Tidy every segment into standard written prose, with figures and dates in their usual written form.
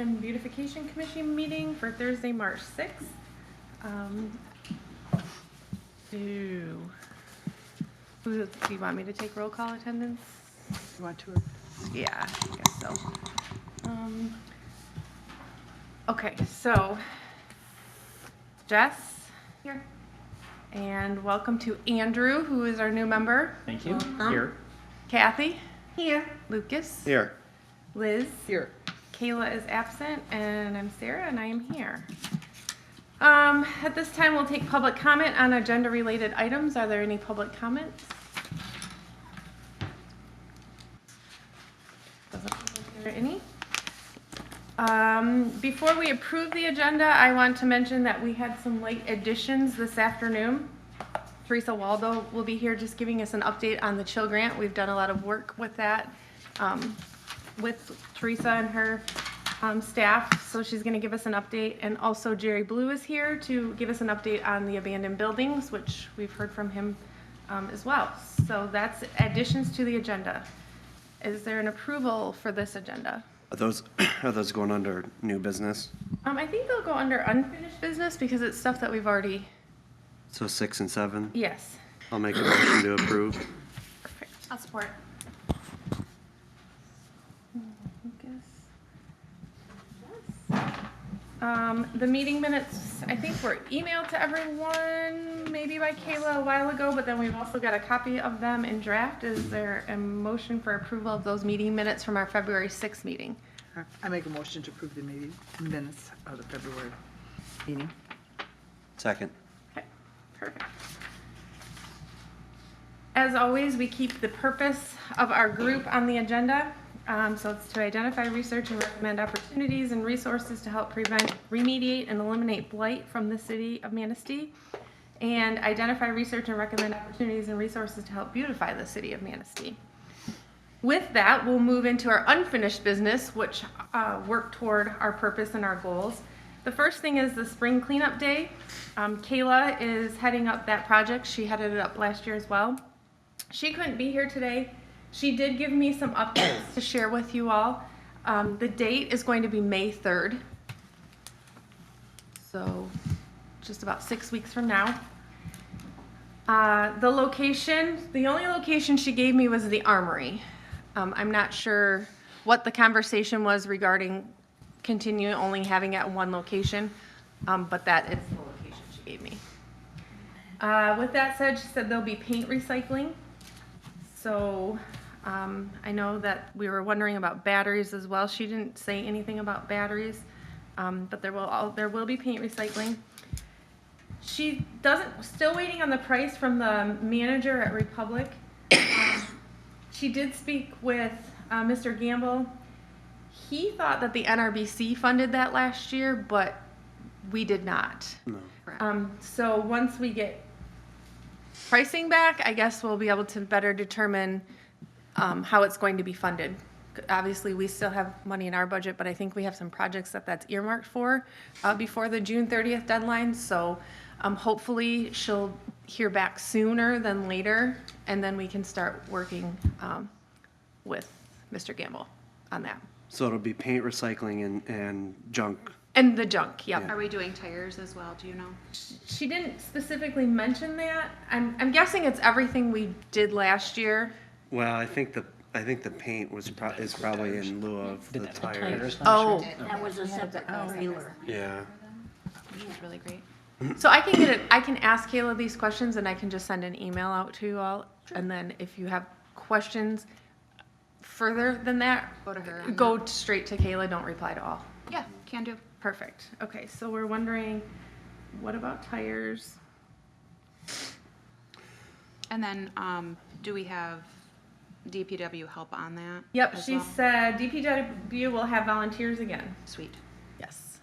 and Beautification Commission meeting for Thursday, March 6th. Do you want me to take roll call attendance? You want to? Yeah, I guess so. Okay, so Jess. Here. And welcome to Andrew, who is our new member. Thank you. Here. Kathy. Here. Lucas. Here. Liz. Here. Kayla is absent, and I'm Sarah, and I am here. At this time, we'll take public comment on agenda-related items. Are there any public comments? Doesn't look like there are any. Before we approve the agenda, I want to mention that we had some late additions this afternoon. Teresa Waldo will be here just giving us an update on the Chill Grant. We've done a lot of work with that, with Teresa and her staff, so she's going to give us an update. And also Jerry Blue is here to give us an update on the abandoned buildings, which we've heard from him as well. So that's additions to the agenda. Is there an approval for this agenda? Are those going under new business? I think they'll go under unfinished business because it's stuff that we've already. So 6 and 7? Yes. I'll make a motion to approve. Perfect. I'll support. The meeting minutes, I think were emailed to everyone, maybe by Kayla a while ago, but then we've also got a copy of them in draft. Is there a motion for approval of those meeting minutes from our February 6th meeting? I make a motion to approve the meeting minutes of the February meeting. Second. Okay, perfect. As always, we keep the purpose of our group on the agenda. So it's to identify, research, and recommend opportunities and resources to help prevent, remediate, and eliminate blight from the city of Manistee, and identify, research, and recommend opportunities and resources to help beautify the city of Manistee. With that, we'll move into our unfinished business, which work toward our purpose and our goals. The first thing is the spring cleanup day. Kayla is heading up that project. She headed it up last year as well. She couldn't be here today. She did give me some updates to share with you all. The date is going to be May 3rd. So just about 6 weeks from now. The location, the only location she gave me was the Armory. I'm not sure what the conversation was regarding continuing only having it at one location, but that is the location she gave me. With that said, she said there'll be paint recycling. So I know that we were wondering about batteries as well. She didn't say anything about batteries, but there will be paint recycling. She still waiting on the price from the manager at Republic. She did speak with Mr. Gamble. He thought that the NRBC funded that last year, but we did not. No. So once we get pricing back, I guess we'll be able to better determine how it's going to be funded. Obviously, we still have money in our budget, but I think we have some projects that's earmarked for before the June 30th deadline. So hopefully she'll hear back sooner than later, and then we can start working with Mr. Gamble on that. So it'll be paint recycling and junk. And the junk, yep. Are we doing tires as well? Do you know? She didn't specifically mention that. I'm guessing it's everything we did last year. Well, I think the paint is probably in lieu of the tires. Oh, That was a separate trailer. Yeah. Which is really great. so I can ask Kayla these questions, and I can just send an email out to you all. And then if you have questions further than that, Go to her. go straight to Kayla. Don't reply to all. Yeah, can do. Perfect. Okay, so we're wondering, what about tires? And then, do we have DPW help on that? Yep, as she well? said DPW will have volunteers again. Sweet. Yes.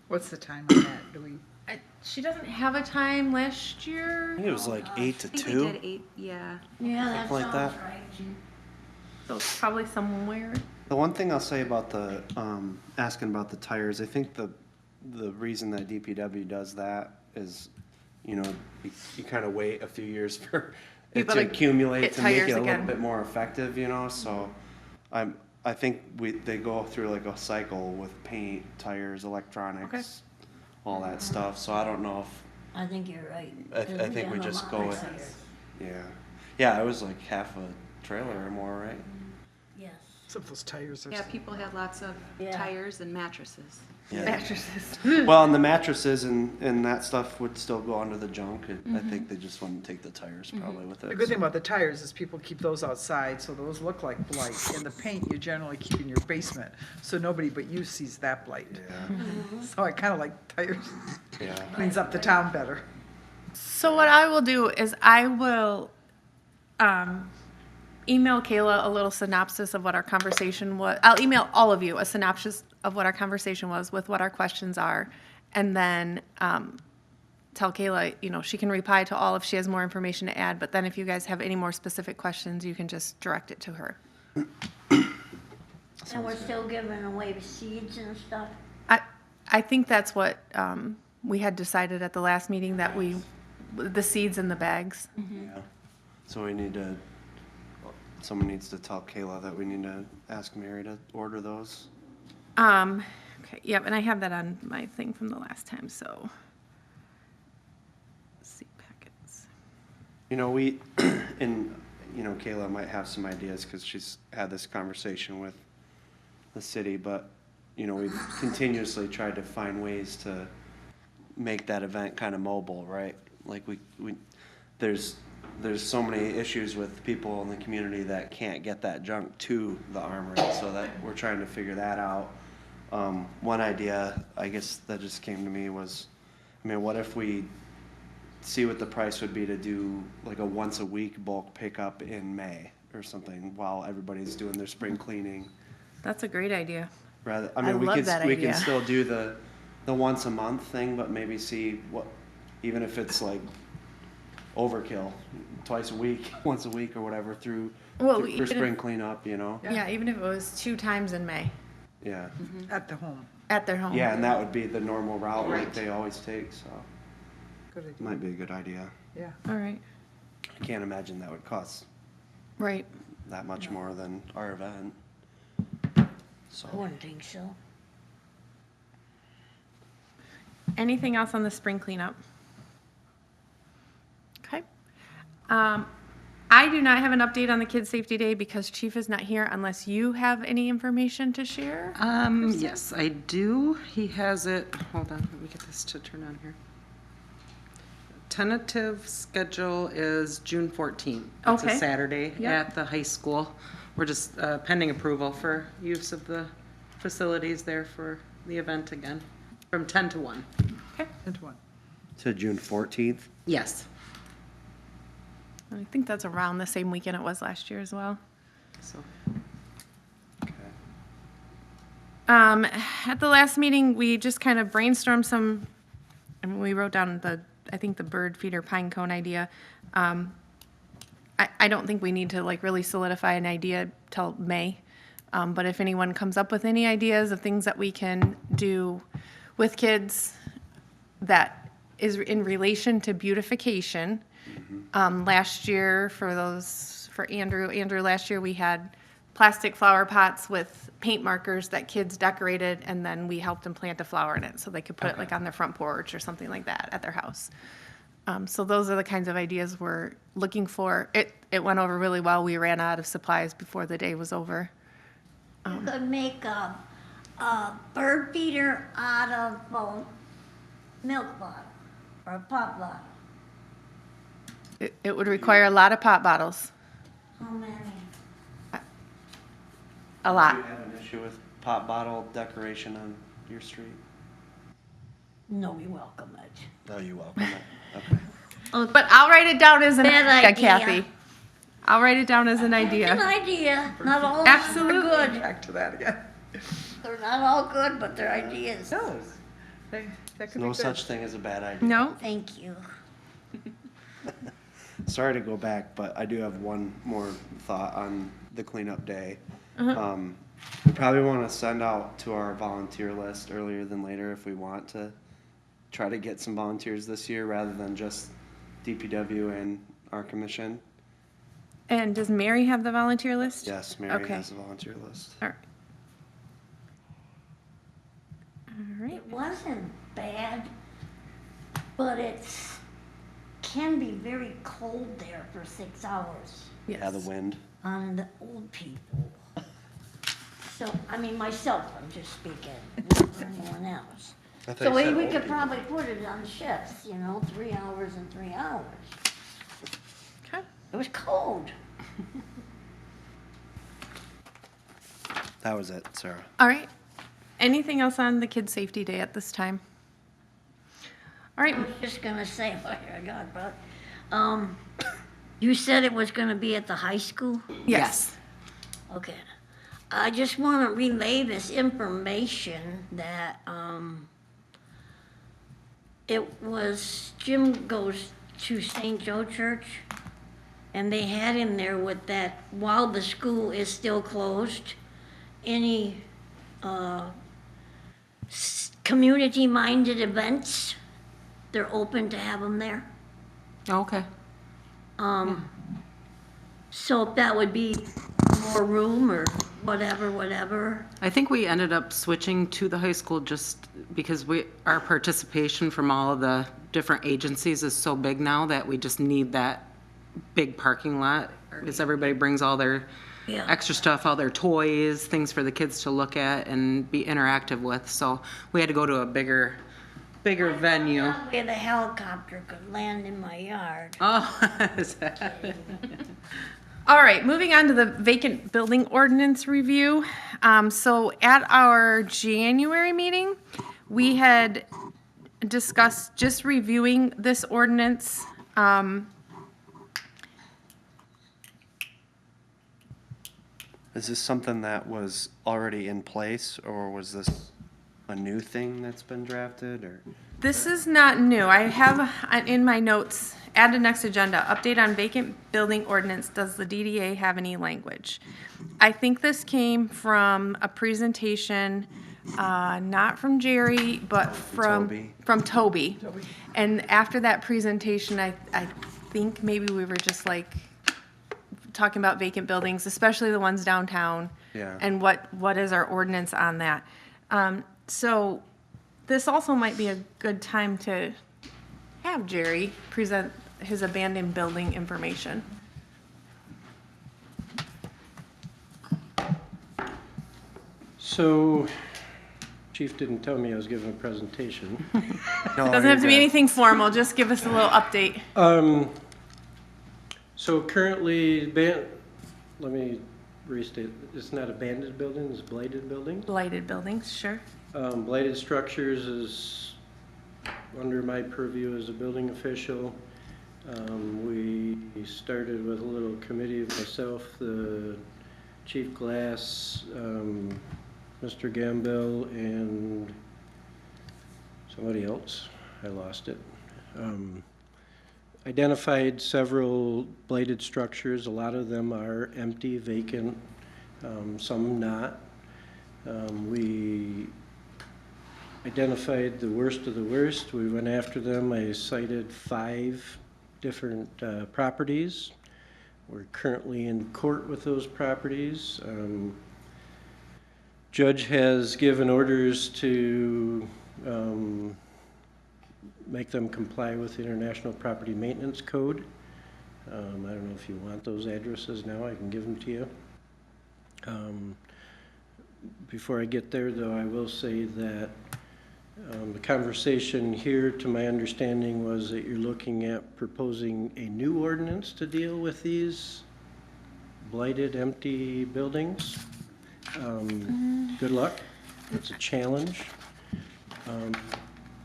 What's the time on that? Do we? She doesn't have a time last year. I think it was like 8 to I think 2. we did 8, yeah. Yeah, that Something like sounds that. right. So it's probably somewhere. The one thing I'll say about the asking about the tires, I think the reason that DPW does that is, you kind of wait a few years for it People to to accumulate get to make tires it a again. little bit more effective, So I think they go through like a cycle with paint, tires, electronics, all that stuff, so I don't know if, I think you're right. I 'cause think we have a just lot go of with, tires. yeah, it was like half a trailer or more, right? Yes. Some of those tires are. Yeah, people had lots of Yeah. tires and mattresses. Yeah. Mattresses. Well, and the mattresses and that stuff would still go under the junk. I think they just wouldn't take the tires probably with it. The good thing so. about the tires is people keep those outside, so those look like blight. And the paint you generally keep in your basement, so nobody but you sees that blight. Yeah, So I kind of like tires. yeah. Cleans up the town better. So what I will do is I will email Kayla a little synopsis of what our conversation was. I'll email all of you a synopsis of what our conversation was with what our questions are. And then tell Kayla, she can reply to all if she has more information to add. But then if you guys have any more specific questions, you can just direct it to her. And we're still giving away seeds and stuff. I think that's what we had decided at the last meeting, that the seeds in the bags. Yeah. So someone needs to tell Kayla that we need to ask Mary to order those. Okay, yep, and I have that on my thing from the last time, so. Seed packets. Kayla might have some ideas because she's had this conversation with the city, but, we've continuously tried to find ways to make that event kind of mobile, right? Like there's so many issues with people in the community that can't get that junk to the armory, so that we're trying to figure that out. One idea, I guess, that just came to me was, what if we see what the price would be to do like a once a week bulk pickup in May or something while everybody's doing their spring cleaning? That's a great idea. Rather, I love that we idea. can still do the once a month thing, but maybe see what, even if it's like overkill, twice a week, once a week or whatever for even spring cleanup, Yeah, even if it was 2 times in May Yeah. At the home. at their home. Yeah, and that would be the normal route like they always take, so Good idea. might be a good idea. Yeah. All right, I can't imagine that would cost right. that much more than our event. So, I wouldn't think so. Anything else on the spring cleanup? Okay. I do not have an update on the Kids Safety Day because Chief is not here unless you have any information to share. Yes, I do. He has it, hold on, let me get this to turn on here. Tentative schedule is June 14th. It's Okay. a Saturday Yep. at the high school. We're just pending approval for use of the facilities there for the event again, from 10 to 1. Into one. to June 14th? Yes. And I think that's around the same weekend it was last year as well. So, Okay. At the last meeting, we just kind of brainstormed and we wrote down I think the bird feeder pine cone idea. I don't think we need to really solidify an idea till May. But if anyone comes up with any ideas of things that we can do with kids that is in relation to beautification. Last year, for Andrew, last year we had plastic flower pots with paint markers that kids decorated, and then we helped them plant a flower in it so they could put it on their front porch or something like that at their house. So those are the kinds of ideas we're looking for. It went over really well. We ran out of supplies before the day was over. You could make a bird feeder out of milk bottle or a pop bottle. It would require a lot of pop bottles, How many? a Do lot. you have an issue with pop bottle decoration on your street? No, we welcome it. Oh, you welcome it. Okay. But I'll write it down as an Bad idea, idea. Kathy. I'll write it down as an It's an idea. idea. Not all of them are Absolutely. good. Back to that again. They're not all good, but they're ideas. No. That could be No good. such thing as a bad idea. No? Thank you. Sorry to go back, but I do have one more thought on the cleanup day. We probably want to send out to our volunteer list earlier than later if we want to try to get some volunteers this year rather than just DPW and our commission. And does Mary have the volunteer list? Yes, Mary Okay. has the volunteer list. All right. All right. It wasn't bad, but can be very cold there for 6 hours Yeah, the Yes. wind. on the old people. So, I mean, myself, I'm just speaking, not for anyone else. I thought So you said we old could people. probably put it on shifts, 3 hours and 3 hours. Okay. It was cold. That was it, Sarah. All right. Anything else on the Kid Safety Day at this time? All right. I was just gonna say, oh my God, but, you said it was gonna be at the high school? Yes. Okay. I just want to relay this information that, Jim goes to St. Joe Church, and they had in there with that, while the school is still closed, any, community-minded events, they're open to have them there. Okay. So if that would be more room or whatever. I think we ended up switching to the high school just because our participation from all of the different agencies is so big now that we just need that big parking lot. Because everybody brings all their Yeah. extra stuff, all their toys, things for the kids to look at and be interactive with. So we had to go to a bigger venue. That way the helicopter could land in my yard. Oh, is that? All right, moving on to the vacant building ordinance review. So at our January meeting, we had discussed just reviewing this ordinance. Is this something that was already in place, or was this a new thing that's been drafted, or? This is not new. I have in my notes, add to next agenda, update on vacant building ordinance. Does the DDA have any language? I think this came from a presentation, not from Jerry, but Toby. from Toby. And after that presentation, I think maybe we were just like talking about vacant buildings, especially the ones downtown. Yeah. And what is our ordinance on that? So this also might be a good time to have Jerry present his abandoned building information. So, Chief didn't tell me I was giving a presentation. No, Doesn't you're have to be good. anything formal, just give us a little update. So currently, let me restate, it's not abandoned building, it's blighted buildings. Blighted buildings, sure. Blighted structures is under my purview as a building official. We started with a little committee of myself, the Chief Glass, Mr. Gamble, and somebody else. I lost it. Identified several blighted structures. A lot of them are empty, vacant, some not. We identified the worst of the worst. We went after them. I cited 5 different properties. We're currently in court with those properties. Judge has given orders to make them comply with the International Property Maintenance Code. I don't know if you want those addresses now, I can give them to you. Before I get there, though, I will say that the conversation here, to my understanding, was that you're looking at proposing a new ordinance to deal with these blighted, empty buildings. Good luck. It's a challenge.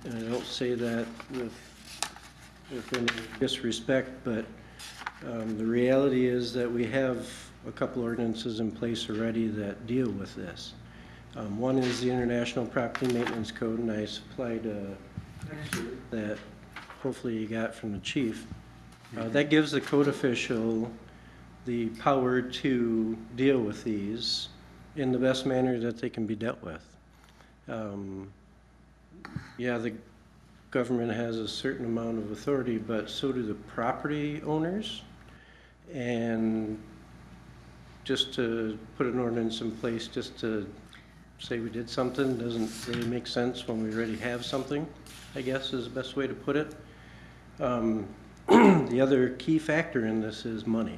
And I don't say that with any disrespect, but the reality is that we have a couple ordinances in place already that deal with this. One is the International Property Maintenance Code, and I supplied a excerpt that hopefully you got from the chief. That gives the code official the power to deal with these in the best manner that they can be dealt with. Yeah, the government has a certain amount of authority, but so do the property owners. And just to put an ordinance in place, just to say we did something, doesn't really make sense when we already have something, I guess is the best way to put it. The other key factor in this is money.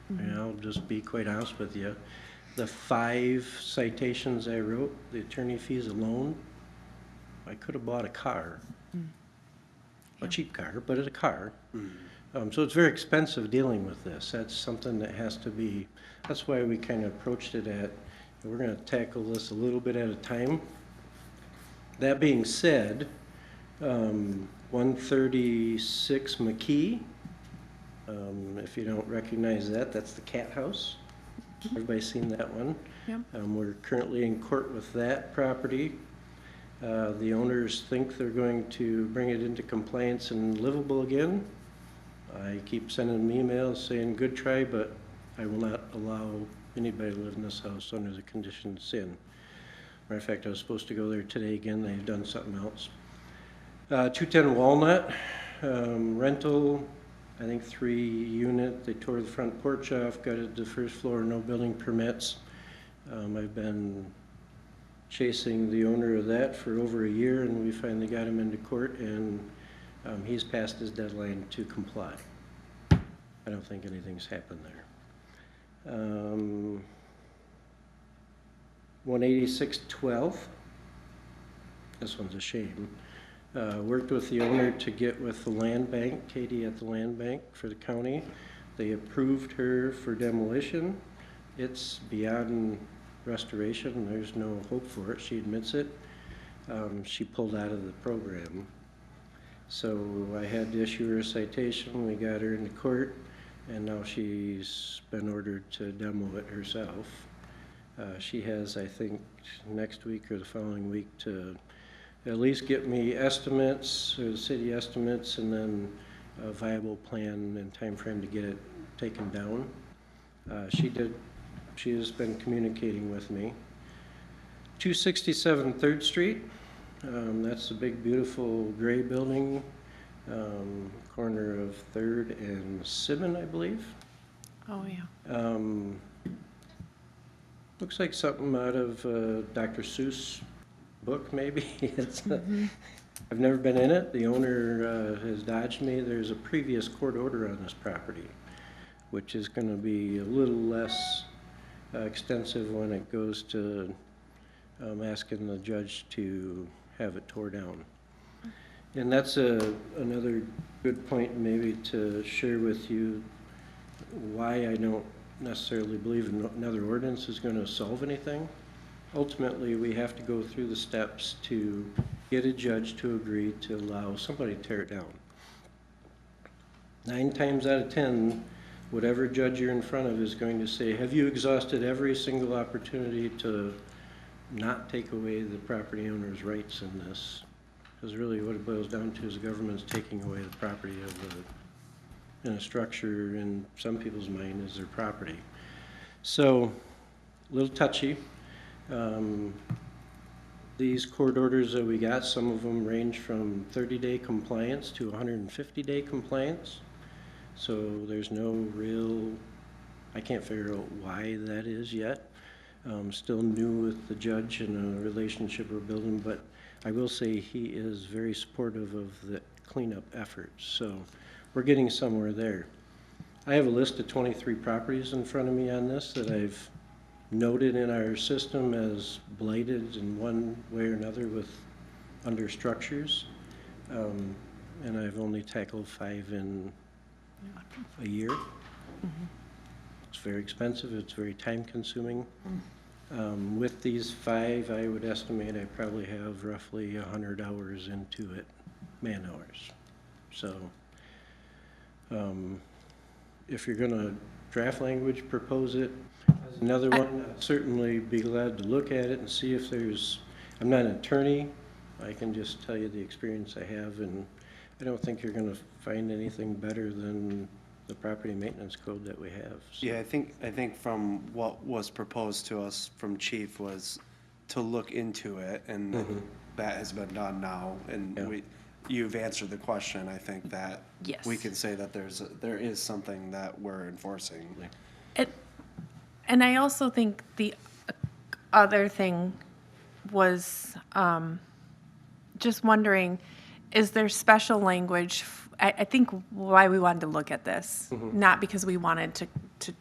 And I'll just be quite honest with you. The 5 citations I wrote, the attorney fees alone, I could have bought a car. A cheap car, but it's a car. So it's very expensive dealing with this. That's something that has to be, that's why we kind of approached it at, we're gonna tackle this a little bit at a time. That being said, 136 McKee, if you don't recognize that, that's the cat house. Everybody's seen that one. Yep. We're currently in court with that property. The owners think they're going to bring it into compliance and livable again. I keep sending them emails saying, good try, but I will not allow anybody to live in this house under the conditions it's in. Matter of fact, I was supposed to go there today again. They've done something else. 210 Walnut, rental, I think 3 unit. They tore the front porch off, gutted the first floor, no building permits. I've been chasing the owner of that for over a year, and we finally got him into court, and he's passed his deadline to comply. I don't think anything's happened there. 186-12, this one's a shame. Worked with the owner to get with the land bank, Katie at the land bank for the county. They approved her for demolition. It's beyond restoration. There's no hope for it. She admits it. She pulled out of the program. So I had to issue her a citation. We got her into court, and now she's been ordered to demo it herself. She has, I think, next week or the following week to at least get me estimates, or the city estimates, and then a viable plan and time frame to get it taken down. She has been communicating with me. 267 3rd Street, that's the big beautiful gray building, corner of 3rd and Sibbin, I believe. Oh, yeah. Looks like something out of Dr. Seuss book, maybe. It's, I've never been in it. The owner has dodged me. There's a previous court order on this property, which is going to be a little less extensive when it goes to asking the judge to have it tore down. And that's another good point maybe to share with you why I don't necessarily believe another ordinance is going to solve anything. Ultimately, we have to go through the steps to get a judge to agree to allow somebody to tear it down. 9 times out of 10, whatever judge you're in front of is going to say, have you exhausted every single opportunity to not take away the property owner's rights in this? Because really what it boils down to is the government's taking away the property of in a structure in some people's mind is their property. So, a little touchy. These court orders that we got, some of them range from 30-day compliance to 150-day compliance. So there's no real, I can't figure out why that is yet. Still new with the judge and a relationship we're building, but I will say he is very supportive of the cleanup efforts. So we're getting somewhere there. I have a list of 23 properties in front of me on this that I've noted in our system as blighted in one way or another with under structures. And I've only tackled 5 in a year. It's very expensive, it's very time consuming. With these 5, I would estimate I probably have roughly 100 hours into it, man hours. So if you're gonna draft language, propose it. As another one, I'd certainly be glad to look at it and see if there's, I'm not an attorney, I can just tell you the experience I have, and I don't think you're gonna find anything better than the property maintenance code that we have. So. Yeah, I think from what was proposed to us from Chief was to look into it, and that has been done now, and Yeah. you've answered the question, I think that Yes. we can say that there is something that we're enforcing. And I also think the other thing was just wondering, is there special language? I think why we wanted to look at this, not because we wanted to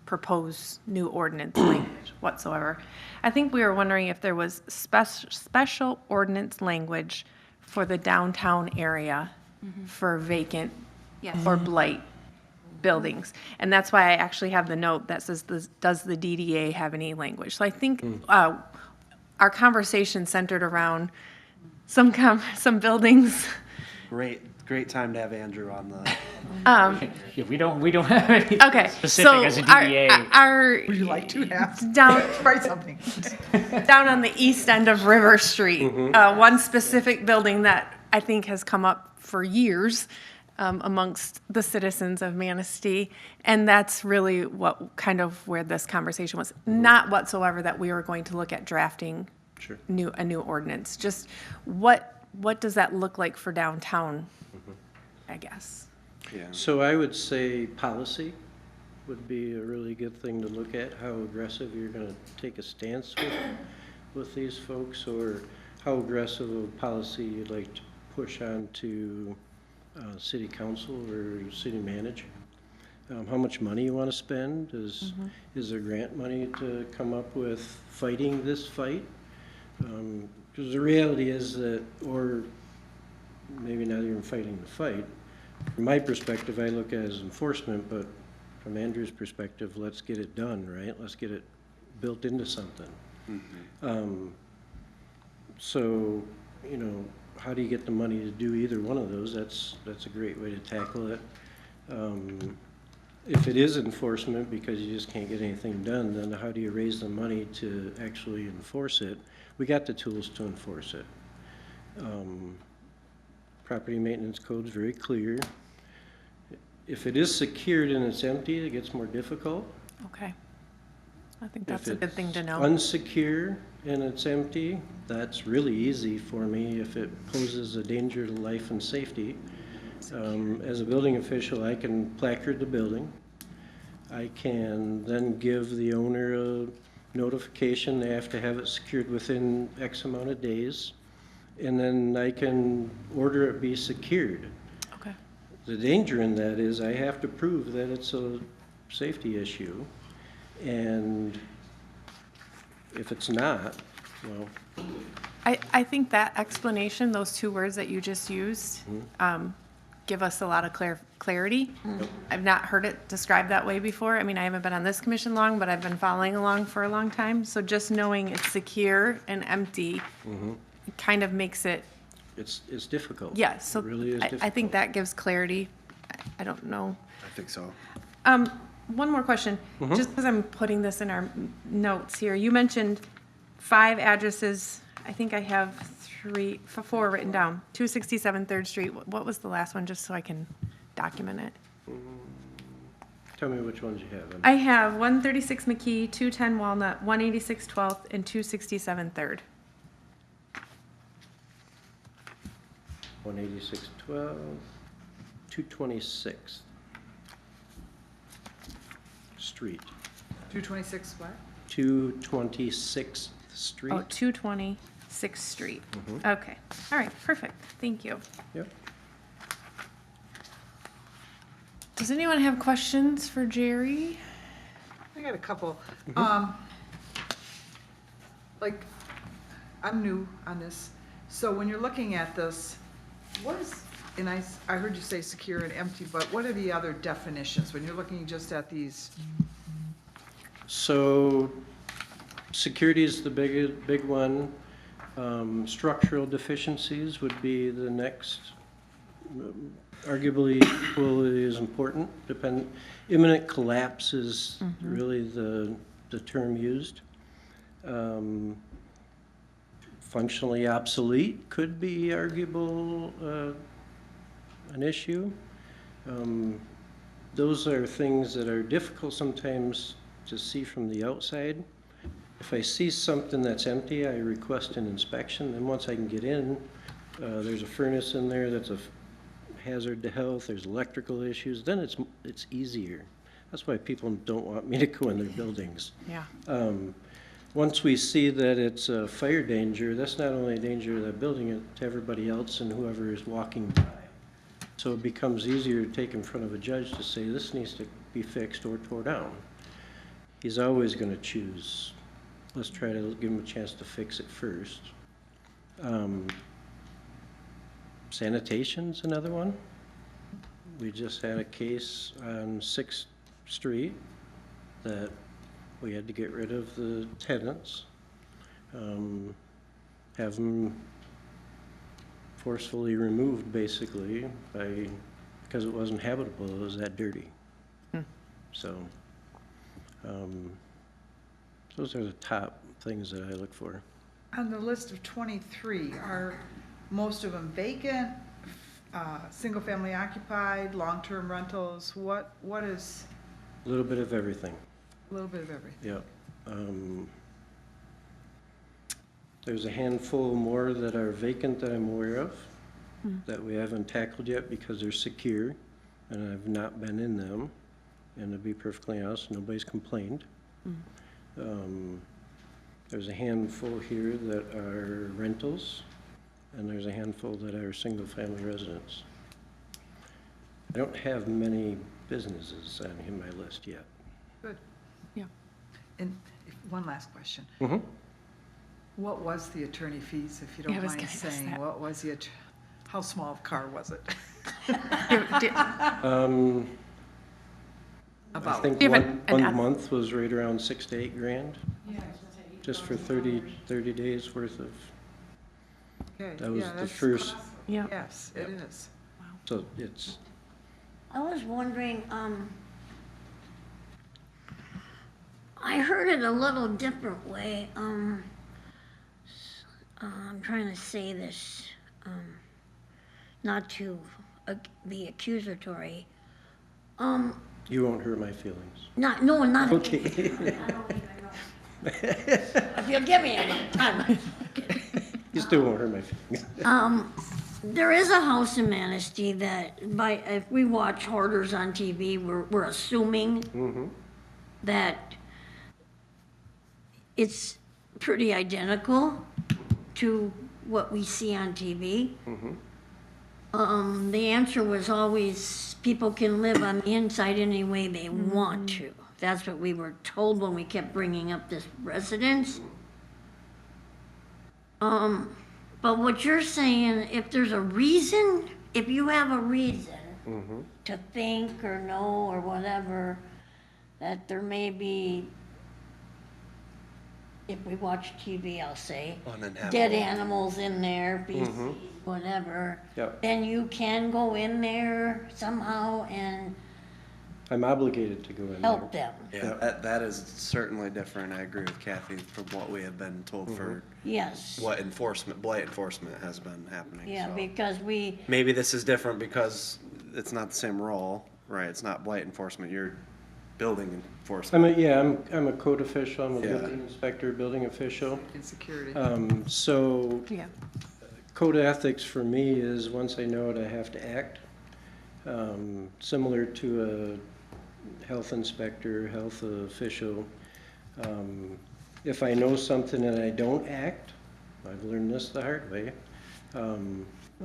propose new ordinance language whatsoever. I think we were wondering if there was special ordinance language for the downtown area for vacant Yes. or blight buildings. And that's why I actually have the note that says, does the DDA have any language? So I think our conversation centered around some buildings. Great time to have Andrew on the, Yeah, we don't have any Okay, specific so as a DBA. our Would you like to have? down Write something. down on the east end of River Street, one specific building that I think has come up for years amongst the citizens of Manistee, and that's really what kind of where this conversation was. Not whatsoever that we were going to look at drafting Sure. a new ordinance. Just what does that look like for downtown? I guess. yeah. So I would say policy would be a really good thing to look at, how aggressive you're gonna take a stance with these folks, or how aggressive of a policy you'd like to push on to city council or city manager. How much money you wanna spend, is there grant money to come up with fighting this fight? Because the reality is that, or maybe not even fighting the fight. From my perspective, I look at it as enforcement, but from Andrew's perspective, let's get it done, right? Let's get it built into something. So, you know, how do you get the money to do either one of those? That's a great way to tackle it. If it is enforcement because you just can't get anything done, then how do you raise the money to actually enforce it? We got the tools to enforce it. Property maintenance code's very clear. If it is secured and it's empty, it gets more difficult. Okay. I think If that's a good thing to it's know. unsecure and it's empty, that's really easy for me if it poses a danger to life and safety. As a building official, I can placard the building. I can then give the owner a notification. They have to have it secured within X amount of days. And then I can order it be secured. Okay. The danger in that is I have to prove that it's a safety issue. And if it's not, well, I think that explanation, those two words that you just used, give us a lot of clarity. I've not heard it described that way before. I mean, I haven't been on this commission long, but I've been following along for a long time. So just knowing it's secure and empty kind of makes it, it's difficult. yeah, so It really is difficult. I think that gives clarity. I don't know. I think so. One more question, just because I'm putting this in our notes here. You mentioned 5 addresses. I think I have 4 written down. 267 3rd Street. What was the last one, just so I can document it? Tell me which ones you have. I have 136 McKee, 210 Walnut, 186 12th, and 267 3rd. 18612, 226th Street. 226 what? 226th Street. Oh, 226th Street. Okay, all right, perfect, thank you. Yep. Does anyone have questions for Jerry? I got a couple. Like, I'm new on this, so when you're looking at this, what is, and I heard you say secure and empty, but what are the other definitions when you're looking just at these? So security is the big one. Structural deficiencies would be the next, arguably equally as important. Imminent collapse is really the term used. Functionally obsolete could be arguable an issue. Those are things that are difficult sometimes to see from the outside. If I see something that's empty, I request an inspection, and once I can get in, there's a furnace in there that's a hazard to health, there's electrical issues, then it's easier. That's why people don't want me to go in their buildings. Yeah. Once we see that it's a fire danger, that's not only a danger to the building, it's to everybody else and whoever is walking by. So it becomes easier to take in front of a judge to say, this needs to be fixed or tore down. He's always gonna choose, let's try to give him a chance to fix it first. Sanitation's another one. We just had a case on 6th Street that we had to get rid of the tenants, have them forcefully removed basically because it wasn't habitable, it was that dirty. So, those are the top things that I look for. On the list of 23, are most of them vacant, single-family occupied, long-term rentals? What is, A little bit of everything, a little bit of everything? yep. There's a handful more that are vacant that I'm aware of, that we haven't tackled yet because they're secure, and I've not been in them. And to be perfectly honest, nobody's complained. There's a handful here that are rentals, and there's a handful that are single-family residents. I don't have many businesses on my list yet. Good. Yeah. And one last question. Mhm. What was the attorney fees, if you Yeah, I don't was mind gonna ask saying? that. What was the, how small of a car was it? I About, think Do you have one an month was right around 6 to 8 grand, just for 30 days worth of, okay, that was yeah, the that's first, cost- Yeah. Yes, it is. so it's, I was wondering, I heard it a little different way. I'm trying to say this, not to be accusatory. you won't hurt my feelings. Not Okay. I don't even know. If you'll give me enough time. You still won't hurt my feelings. There is a house in Manistee that, if we watch hoarders on TV, we're assuming that it's pretty identical to what we see on TV. The answer was always, people can live on the inside any way they want to. That's what we were told when we kept bringing up this residence. But what you're saying, if there's a reason, if you have a reason to think or know or whatever, that there may be, if we watch TV, I'll say, Uninhabitable. dead animals in there, species, whatever, Yep. then you can go in there somehow and I'm obligated to go in there. help them. Yeah, that is certainly different. I agree with Kathy from what we have been told for Yes. what blight enforcement has been happening. Yeah, so. because we, Maybe this is different because it's not the same role, right? It's not blight enforcement, you're building enforcement. I'm a code official, I'm a Yeah. building inspector, building official. Insecurity. So Yeah. code of ethics for me is, once I know it, I have to act. Similar to a health inspector, health official. If I know something and I don't act, I've learned this the hard way,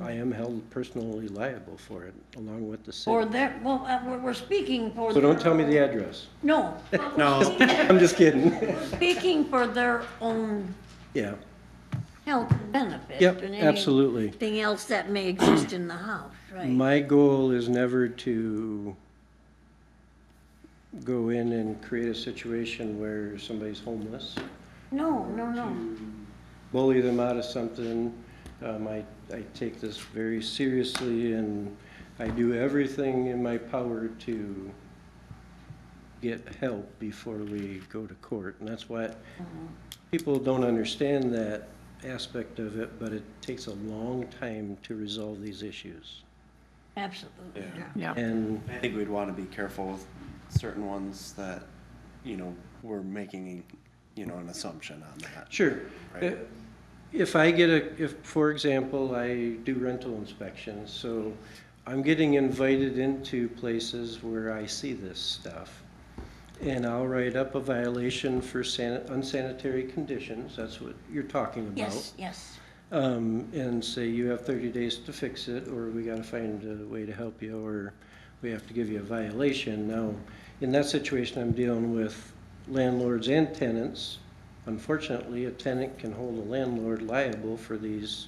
I am held personally liable for it, along with the for city. their, well, we're speaking for. So don't their- tell me the address. No. No. I'm just kidding. Speaking for their own Yeah, health and benefit. yep, and absolutely. anything else that may exist in the house, right? My goal is never to go in and create a situation where somebody's homeless, No, bully them out of something. I take this very seriously, and I do everything in my power to get help before we go to court. And that's why people don't understand that aspect of it, but it takes a long time to resolve these issues. absolutely. Yeah. And I think we'd want to be careful with certain ones that, we're making, an assumption on that. sure, Right. If I get if, for example, I do rental inspections, so I'm getting invited into places where I see this stuff. And I'll write up a violation for unsanitary conditions, that's what you're talking about. Yes, yes. And say you have 30 days to fix it, or we gotta find a way to help you, or we have to give you a violation. Now, in that situation, I'm dealing with landlords and tenants. Unfortunately, a tenant can hold a landlord liable for these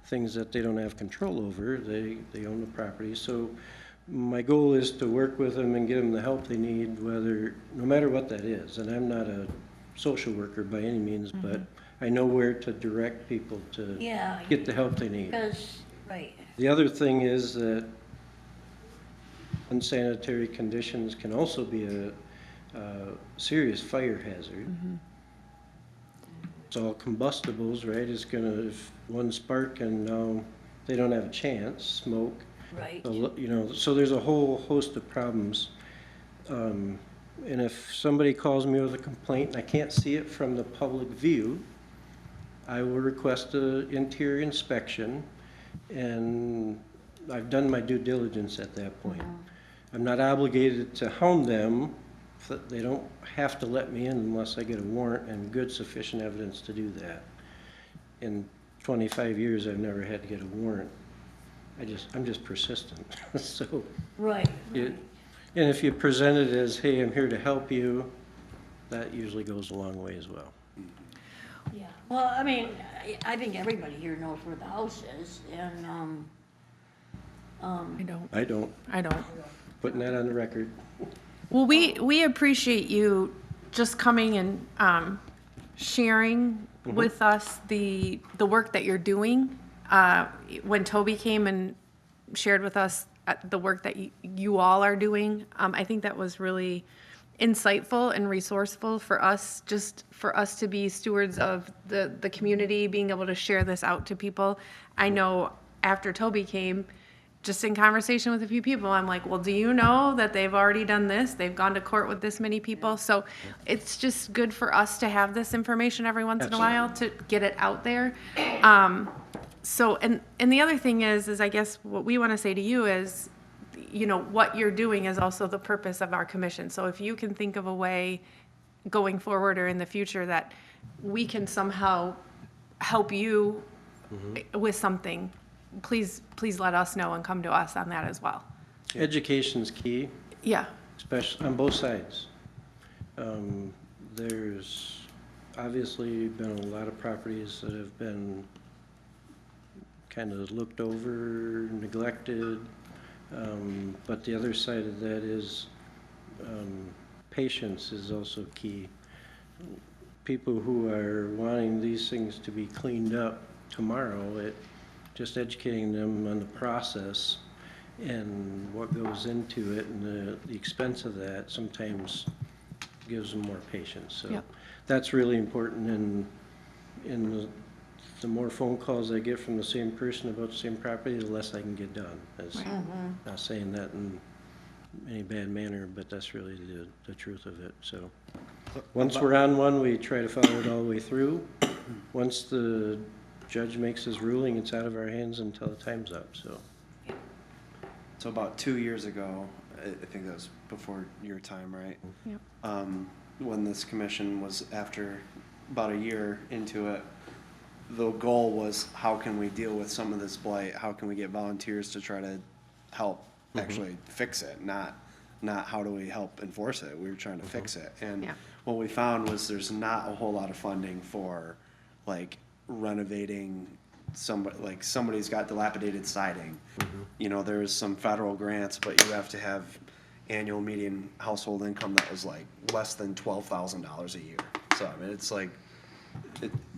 things that they don't have control over. They own the property. So my goal is to work with them and get them the help they need, no matter what that is. And I'm not a social worker by any means, but I know where to direct people to Yeah. get the help they need. Because, right, The other thing is that unsanitary conditions can also be a serious fire hazard. It's all combustibles, right? It's gonna, if one spark and now they don't have a chance, smoke. right. You know, so there's a whole host of problems. And if somebody calls me with a complaint and I can't see it from the public view, I will request an interior inspection, and I've done my due diligence at that point. I'm not obligated to hound them. They don't have to let me in unless I get a warrant and good sufficient evidence to do that. In 25 years, I've never had to get a warrant. I'm just persistent. So, Right. and if you present it as, hey, I'm here to help you, that usually goes a long way as well. Yeah. Well, I mean, I think everybody here knows where the house is, and, I don't. I don't, putting that on the record. Well, we appreciate you just coming and sharing with us the work that you're doing. When Toby came and shared with us the work that you all are doing, I think that was really insightful and resourceful for us, just for us to be stewards of the community, being able to share this out to people. I know after Toby came, just in conversation with a few people, I'm like, well, do you know that they've already done this? They've gone to court with this many people. So it's just good for us to have this information every once in a while to get it out there. So, and the other thing is I guess what we want to say to you is, you know, what you're doing is also the purpose of our commission. So if you can think of a way going forward or in the future that we can somehow help you with something, please let us know and come to us on that as well. Education's key, Yeah. especially on both sides. There's obviously been a lot of properties that have been kind of looked over, neglected. But the other side of that is patience is also key. People who are wanting these things to be cleaned up tomorrow, just educating them on the process and what goes into it and the expense of that sometimes gives them more patience. So Yep. that's really important, and the more phone calls I get from the same person about the same property, the less I can get done. Not saying that in any bad manner, but that's really the truth of it. So once we're on one, we try to follow it all the way through. Once the judge makes his ruling, it's out of our hands until the time's up, so. So about 2 years ago, I think that was before your time, right? Yep. When this commission was after about a year into it, the goal was how can we deal with some of this blight? How can we get volunteers to try to help actually fix it? Not how do we help enforce it? We were trying to fix it. And Yeah. what we found was there's not a whole lot of funding for like renovating somebody's got dilapidated siding. You know, there's some federal grants, but you have to have annual median household income that was like less than $12,000 a year. So I mean, it's like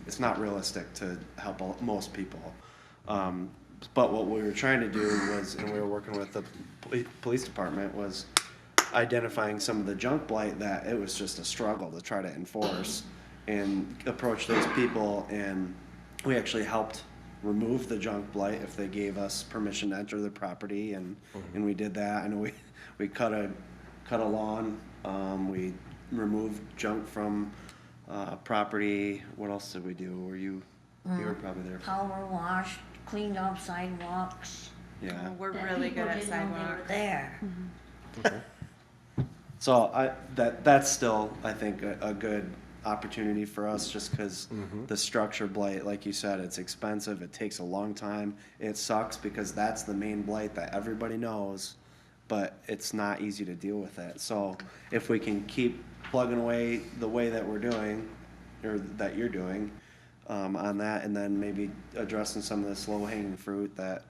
it's not realistic to help most people. But what we were trying to do was, and we were working with the police department, was identifying some of the junk blight that it was just a struggle to try to enforce and approach those people. And we actually helped remove the junk blight if they gave us permission to enter the property, and we did that. I know we cut a lawn, we removed junk from property. What else did we do? You were probably there. power washed, cleaned off sidewalks. Yeah. We're that really people good at didn't know they were sidewalks. there. So that's still, I think, a good opportunity for us, just because the structure blight, like you said, it's expensive, it takes a long time. It sucks because that's the main blight that everybody knows, but it's not easy to deal with it. So if we can keep plugging away the way that we're doing, or that you're doing, on that, and then maybe addressing some of this low-hanging fruit that,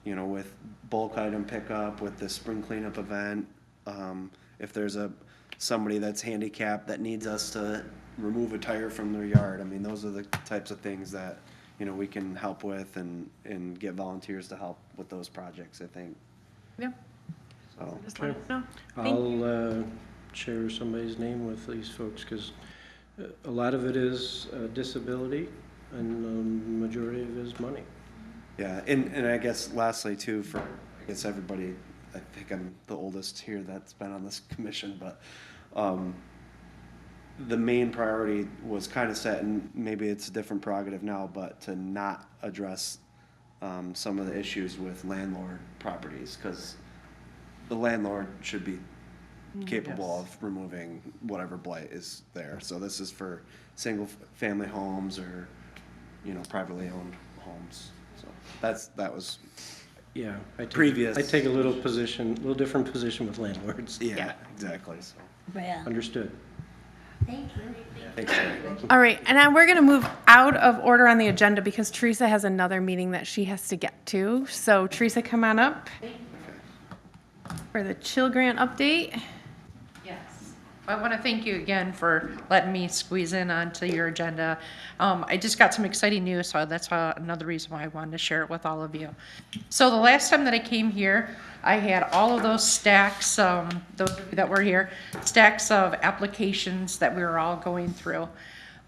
you know, with bulk item pickup, with the spring cleanup event, if there's somebody that's handicapped that needs us to remove a tire from their yard, I mean, those are the types of things that, you know, we can help with and get volunteers to help with those projects, I think, Yeah. so. Just let us know. Thank you. I'll share somebody's name with these folks, because a lot of it is disability, and the majority of it is money. Yeah, and I guess lastly too, for, I guess everybody, I think I'm the oldest here that's been on this commission, but, the main priority was kind of set, and maybe it's a different prerogative now, but to not address, some of the issues with landlord properties, because the landlord should be capable of removing whatever blight is there. So this is for single-family homes or, you know, privately owned homes. So that was, Yeah. Previous. I take a little different position with landlords. yeah, exactly, so. Yeah, Understood. thank you. Thanks, Jerry. All right, and now we're going to move out of order on the agenda because Teresa has another meeting that she has to get to. So Teresa, come on up for the Chill Grant update. Yes. I want to thank you again for letting me squeeze in onto your agenda. I just got some exciting news, so that's another reason why I wanted to share it with all of you. So the last time that I came here, I had all of those stacks, those of you that were here, stacks of applications that we were all going through.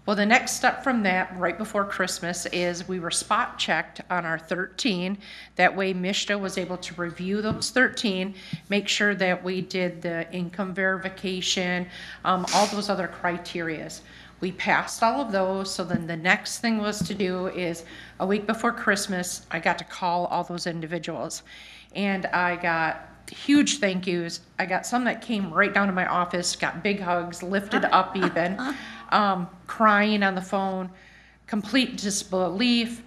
Well, the next step from that, right before Christmas, is we were spot checked on our 13. That way, Mishta was able to review those 13, make sure that we did the income verification, all those other criterias. We passed all of those, so then the next thing was to do is a week before Christmas, I got to call all those individuals. And I got huge thank yous. I got some that came right down to my office, got big hugs, lifted up even, crying on the phone, complete disbelief,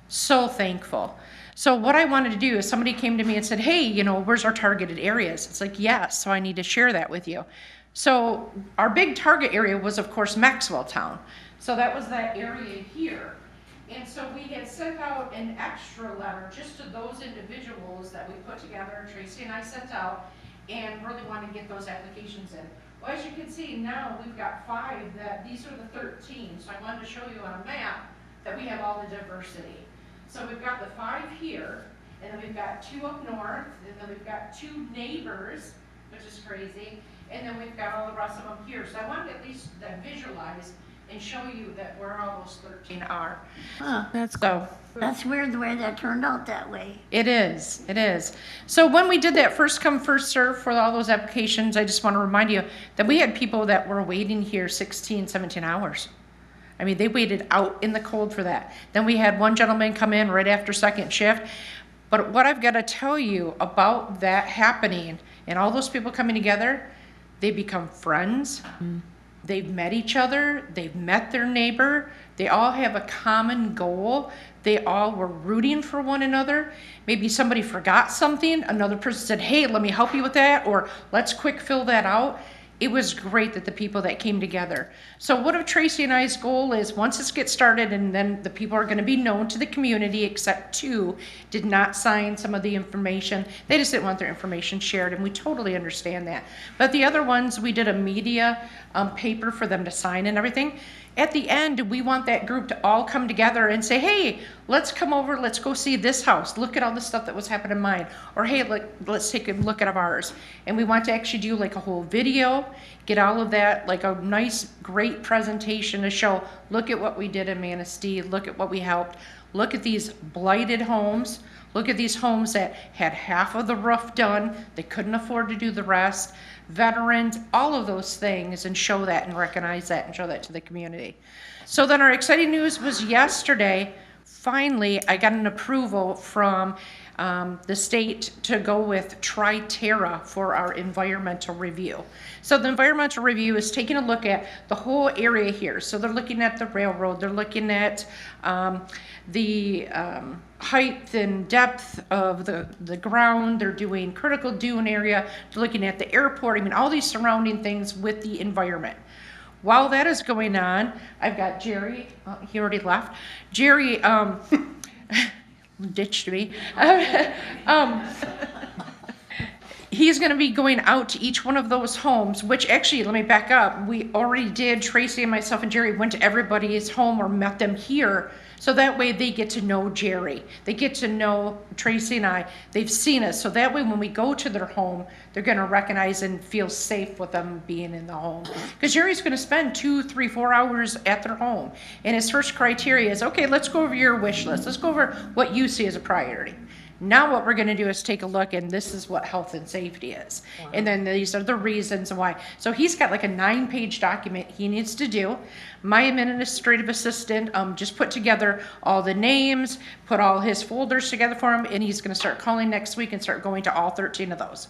so thankful. So what I wanted to do is somebody came to me and said, hey, you know, where's our targeted areas? It's like, yes, so I need to share that with you. So our big target area was, of course, Maxwell Town. So that was that area here. And so we had sent out an extra letter just to those individuals that we put together, Tracy and I sent out, and really wanted to get those applications in. Well, as you can see now, we've got 5 these are the 13. So I wanted to show you on a map that we have all the diversity. So we've got the 5 here, and then we've got 2 up north, and then we've got 2 neighbors, which is crazy, and then we've got all the rest of them here. So I wanted to at least visualize and show you that where all those 13 are. Huh, That's So that's weird the way that turned out that way. it is. So when we did that first come, first serve for all those applications, I just want to remind you that we had people that were waiting here 16, 17 hours. I mean, they waited out in the cold for that. Then we had one gentleman come in right after second shift. But what I've got to tell you about that happening and all those people coming together, they become friends. They've met each other. They've met their neighbor. They all have a common goal. They all were rooting for one another. Maybe somebody forgot something. Another person said, hey, let me help you with that, or let's quick fill that out. It was great that the people that came together. So what of Tracy and I's goal is once this gets started and then the people are going to be known to the community, except 2 did not sign some of the information. They just didn't want their information shared, and we totally understand that. But the other ones, we did a media paper for them to sign and everything. At the end, we want that group to all come together and say, hey, let's come over, let's go see this house. Look at all the stuff that was happening in mine. Or hey, let's take a look at ours. And we want to actually do like a whole video, get all of that, like a nice, great presentation to show, look at what we did in Manistee, look at what we helped. Look at these blighted homes. Look at these homes that had half of the roof done. They couldn't afford to do the rest. Veterans, all of those things, and show that and recognize that and show that to the community. So then our exciting news was yesterday, finally, I got an approval from the state to go with Tri-Terra for our environmental review. So the environmental review is taking a look at the whole area here. So they're looking at the railroad, they're looking at the height and depth of the ground, they're doing critical dune area, they're looking at the airport, I mean, all these surrounding things with the environment. While that is going on, I've got Jerry, he already left. Jerry ditched me. He's gonna be going out to each one of those homes, which actually, let me back up. We already did, Tracy and myself and Jerry went to everybody's home or met them here. So that way they get to know Jerry. They get to know Tracy and I. They've seen us. So that way when we go to their home, they're gonna recognize and feel safe with them being in the home. Because Jerry's gonna spend 2, 3, 4 hours at their home. And his first criteria is, okay, let's go over your wish list. Let's go over what you see as a priority. Now what we're gonna do is take a look, and this is what health and safety is. And then these are the reasons why. So he's got like a 9-page document he needs to do. My administrative assistant just put together all the names, put all his folders together for him, and he's gonna start calling next week and start going to all 13 of those.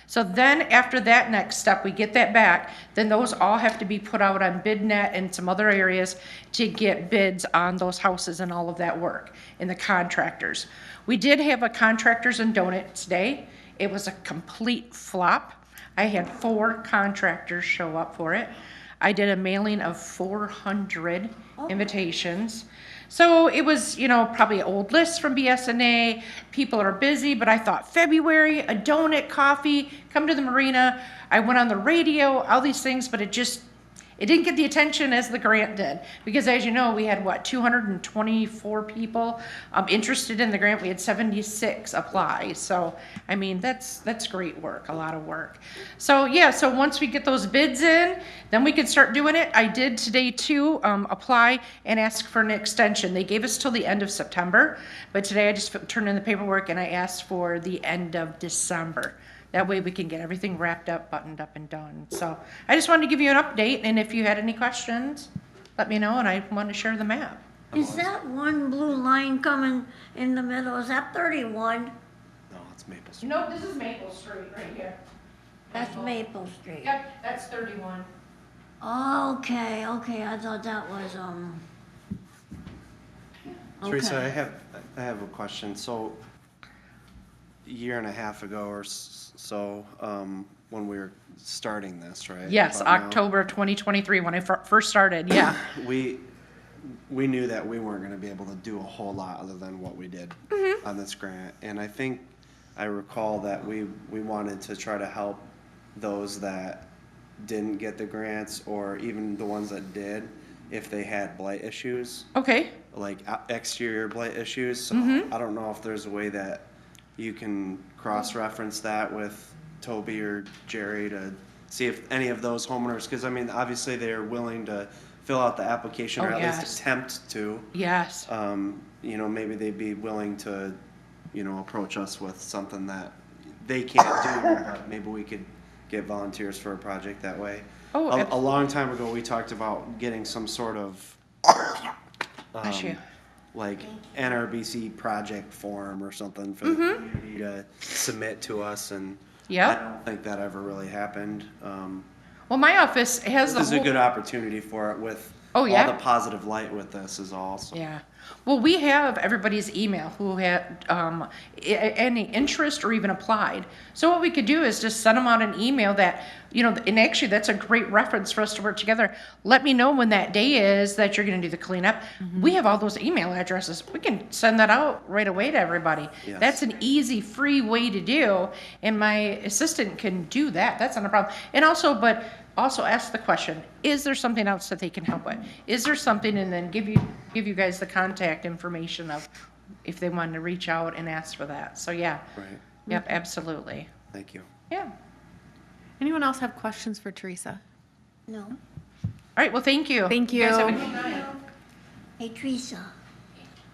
So then after that next step, we get that back, then those all have to be put out on BidNet and some other areas to get bids on those houses and all of that work, and the contractors. We did have a contractors and donuts day. It was a complete flop. I had 4 contractors show up for it. I did a mailing of 400 invitations. So it was, you know, probably an old list from BSNA. People are busy, but I thought February, a donut, coffee, come to the marina. I went on the radio, all these things, but it didn't get the attention as the grant did. Because as you know, we had, 224 people interested in the grant. We had 76 apply. So, I mean, that's great work, a lot of work. So, yeah, so once we get those bids in, then we can start doing it. I did today, too, apply and ask for an extension. They gave us till the end of September, but today I just turned in the paperwork and I asked for the end of December. That way we can get everything wrapped up, buttoned up, and done. So I just wanted to give you an update, and if you had any questions, let me know, and I want to share the map. Is that one blue line coming in the middle, is that 31? No, it's Maple Street. No, this is Maple Street right here. That's Maple Street. Yep, that's 31. Okay, I thought that was, Teresa, okay. I have a question. So, a year and a half ago or so, when we were starting this, right? Yes, About now, October 2023, when I first started, yeah. we knew that we weren't gonna be able to do a whole lot other than what we did on this grant. And I think I recall that we wanted to try to help those that didn't get the grants, or even the ones that did, if they had blight issues, Okay, like exterior blight issues. So I don't know if there's a way that you can cross-reference that with Toby or Jerry to see if any of those homeowners, because I mean, obviously they're willing to fill out the application, Oh, or at yes. least attempt to. yes. You know, maybe they'd be willing to, you know, approach us with something that they can't do, but maybe we could get volunteers for a project that way. Oh, A long time ago, we talked about getting some sort of, Bless you. like NRBC project form or something for the community to submit to us, and I Yep. don't think that ever really happened. Well, my office has the This is a whole. good opportunity for it with Oh, yeah? all the positive light with this is all. So. Yeah. Well, we have everybody's email who had any interest or even applied. So what we could do is just send them out an email that, you know, and actually that's a great reference for us to work together. Let me know when that day is that you're going to do the cleanup. We have all those email addresses. We can send that out right away to everybody. Yes. That's an easy, free way to do. And my assistant can do that. That's not a problem. And also ask the question, is there something else that they can help with? Is there something, and then give you guys the contact information of if they wanted to reach out and ask for that. So yeah. Right. Yep, absolutely. Thank you. Yeah. Anyone else have questions for Teresa? No. All right, well, thank you. Thank guys have a you. good night. Hey, Teresa,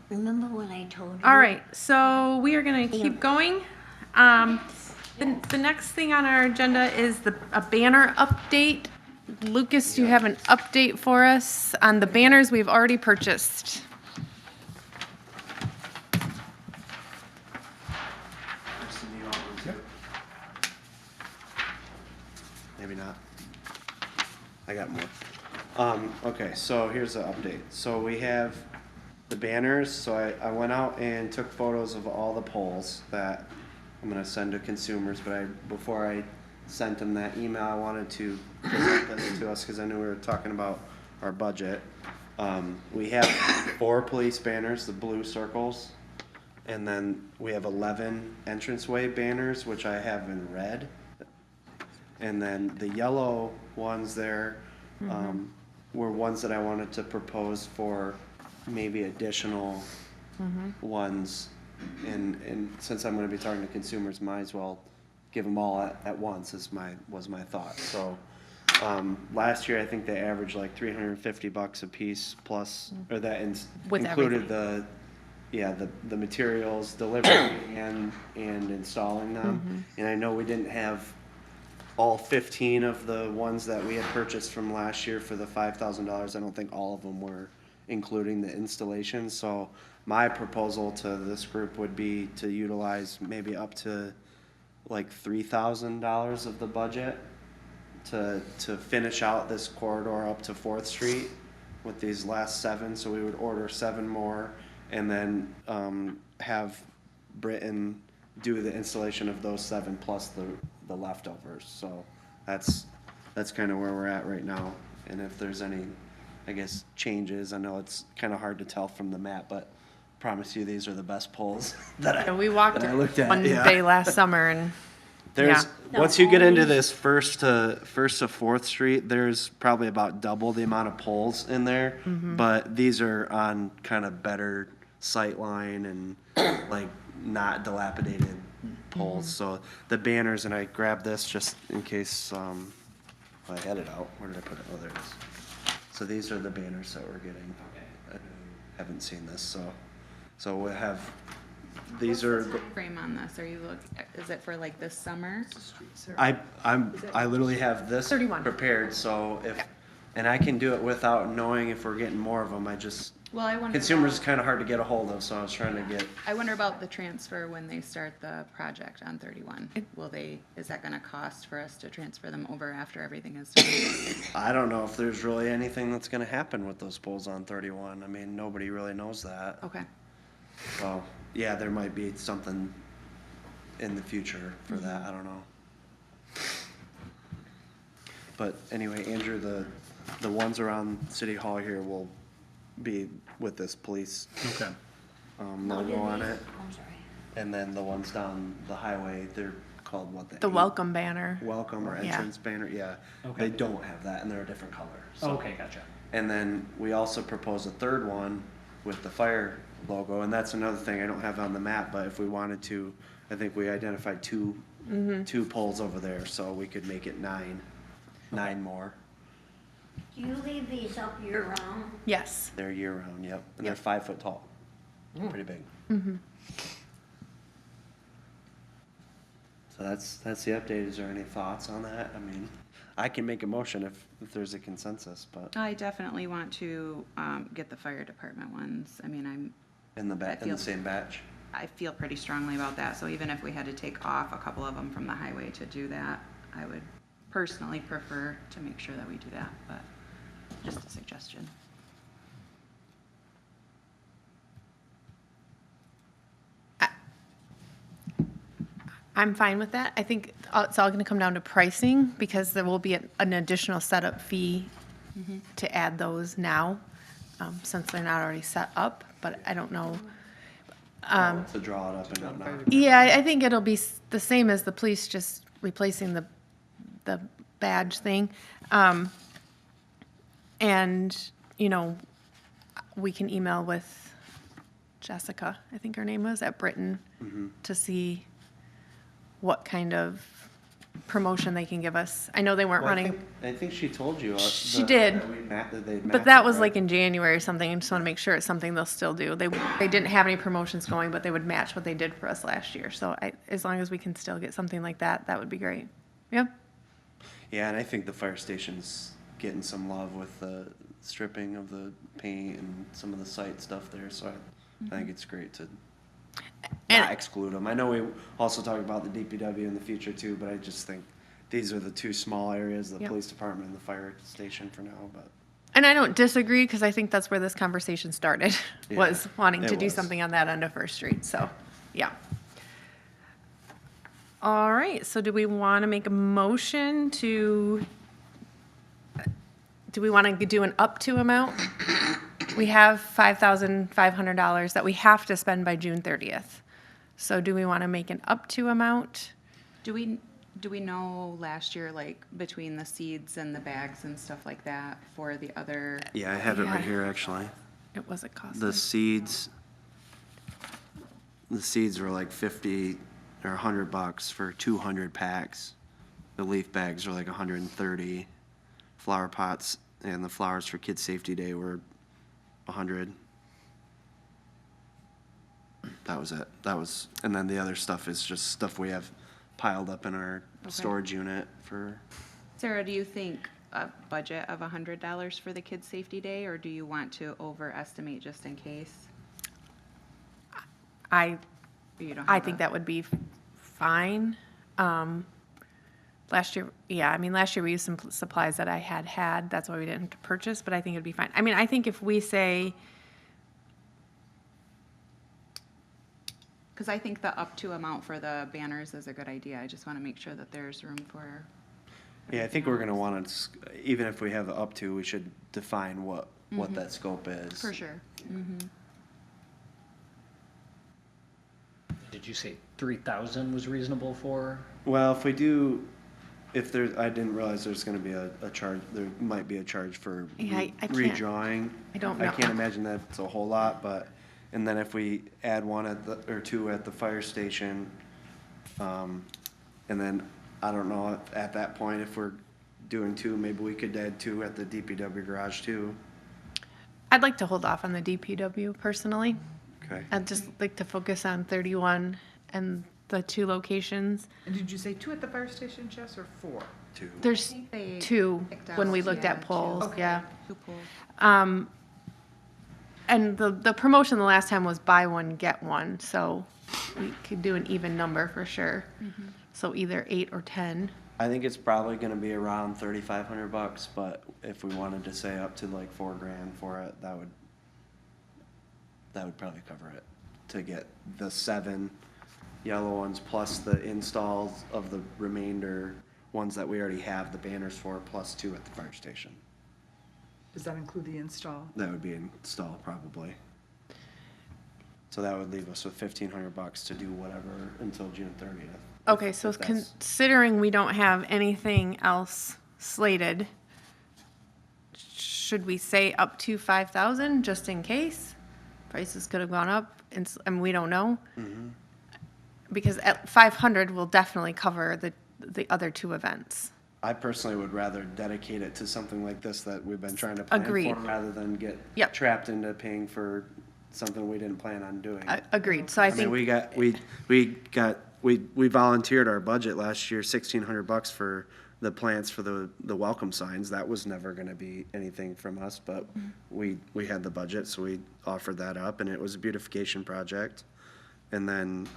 remember when I told you? All right, so we are gonna keep going. The next thing on our agenda is a banner update Lucas, do you have an update for us on the banners we've already purchased? Maybe not. I got more. Okay, so here's the update. So we have the banners, so I went out and took photos of all the poles that I'm gonna send to consumers, but before I sent them that email, I wanted to present this to us, cause I knew we were talking about our budget. We have 4 police banners, the blue circles, and then we have 11 entranceway banners, which I have in red. And then the yellow ones there, were ones that I wanted to propose for maybe additional ones. And since I'm gonna be talking to consumers, might as well give them all at once was my thought. So, last year, I think they averaged like $350 a piece plus, or that With included the materials, delivery and installing them. And I know we didn't have all 15 of the ones that we had purchased from last year for the $5,000. I don't think all of them were including the installation. So my proposal to this group would be to utilize maybe up to like $3,000 of the budget to finish out this corridor up to 4th Street with these last 7. So we would order 7 more and then have Britton do the installation of those 7 plus the leftovers. So that's kind of where we're at right now. And if there's any, I guess, changes, I know it's kind of hard to tell from the map, but promise you these are the best poles And we walked that I looked at, one yeah. day last summer and, There's yeah. once you get into this first to 4th Street, there's probably about double the amount of poles in there. But these are on kind of better sight line and like not dilapidated poles. So the banners, and I grabbed this just in case I had it out. Where did I put it? Oh, there it is. So these are the banners that we're getting. I haven't seen this, so we'll have. These are. Frame on this, are you is it for like this summer? I literally have this 31. prepared, so and I can do it without knowing if we're getting more of them. Well, I wonder. Consumers is kind of hard to get a hold of, so I was trying to get. I wonder about the transfer when they start the project on 31. Is that gonna cost for us to transfer them over after everything is done? I don't know if there's really anything that's gonna happen with those poles on 31. I mean, nobody really knows that. Okay. So, yeah, there might be something in the future for that, I don't know. But anyway, Andrew, the ones around City Hall here will be with this police Okay. logo on it. I'm sorry. And then the ones down the highway, they're called what? the welcome banner. Welcome or Yeah. entrance banner, yeah. Okay. They don't have that and they're a different color. So- Okay, gotcha. And then we also propose a third one with the fire logo, and that's another thing I don't have on the map, but if we wanted to, I think we identified two poles over there, so we could make it 9 more. Do you leave these up year round? Yes. They're year round, yep, and they're 5 foot tall, pretty big. So that's the update. Is there any thoughts on that? I mean, I can make a motion if there's a consensus, but I definitely want to get the fire department ones. I mean, in the feel- same batch. I feel pretty strongly about that, so even if we had to take off a couple of them from the highway to do that, I would personally prefer to make sure that we do that, but just a suggestion. I'm fine with that. I think it's all gonna come down to pricing because there will be an additional setup fee to add those now, since they're not already set up, but I don't know. To draw it up and whatnot. Yeah, I think it'll be the same as the police, just replacing the badge thing. And, we can email with Jessica, I think her name was, at Britton, to see what kind of promotion they can give us. I know they weren't Well, running, I think she told you. She did. but that was like in January or something. I just want to make sure it's something they'll still do. They didn't have any promotions going, but they would match what they did for us last year. So as long as we can still get something like that, that would be great. Yeah. Yeah, and I think the fire station's getting some love with the stripping of the paint and some of the site stuff there, so I think it's great to not exclude them. I know we also talk about the DPW in the future too, but I just think these are the two small areas, the Yep. police department and the fire station for now, but. And I don't disagree, because I think that's where this conversation started, was Yeah, wanting to it do was. something on that end of First Street, so, yeah. All right, so do we want to make a motion to, do we want to do an up to amount? We have $5,500 that we have to spend by June 30th. So do we want to make an up to amount? Do we know last year, like, between the seeds and the bags and stuff like that for the other? Yeah, I have it Yeah. right here, actually. It wasn't costly. The seeds were like 50 or $100 for 200 packs. The leaf bags are like 130. Flower pots and the flowers for Kids Safety Day were 100. That was it. And then the other stuff is just stuff we have piled up in our storage unit for. Sarah, do you think a budget of $100 for the Kids Safety Day, or do you want to overestimate just in case? I You don't I have think a- that would be fine. Last year, yeah, I mean, last year we used some supplies that I had, that's why we didn't purchase, but I think it'd be fine. I mean, I think if we say, Because I think the up to amount for the banners is a good idea. I just want to make sure that there's room for. Yeah, I think we're gonna want to, even if we have the up to, we should define what that scope is. For sure. Did you say 3,000 was reasonable for? Well, I didn't realize there's gonna be a charge, there might be a charge for Yeah, I can't- redrawing. I don't I know. can't imagine that's a whole lot, and then if we add or two at the fire station, and then, I don't know, at that point, if we're doing two, maybe we could add two at the DPW garage too. I'd like to hold off on the DPW personally. Okay. I'd just like to focus on 31 and the two locations. And did you say 2 at the fire station, Jess, or 4? Two. There's They two picked when out, we looked yeah, at polls, two. yeah. Who pulled? And the promotion the last time was buy one, get one, so we could do an even number for sure. So either 8 or 10. I think it's probably gonna be around $3,500, but if we wanted to say up to like $4,000 for it, that would probably cover it. To get the 7 yellow ones plus the installs of the remainder ones that we already have the banners for, plus 2 at the fire station. Does that include the install? That would be installed probably. So that would leave us with $1,500 to do whatever until June 30th. Okay, so If that's- considering we don't have anything else slated, should we say up to 5,000 just in case? Prices could have gone up and we don't know. Because at 500 will definitely cover the other two events. I personally would rather dedicate it to something like this that we've been trying to plan Agreed. for, rather than get Yep. trapped into paying for something we didn't plan on doing. Agreed, so I I mean, think, we volunteered our budget last year, $1,600 for the plants for the welcome signs. That was never gonna be anything from us, but we had the budget, so we offered that up, and it was a beautification project. And then,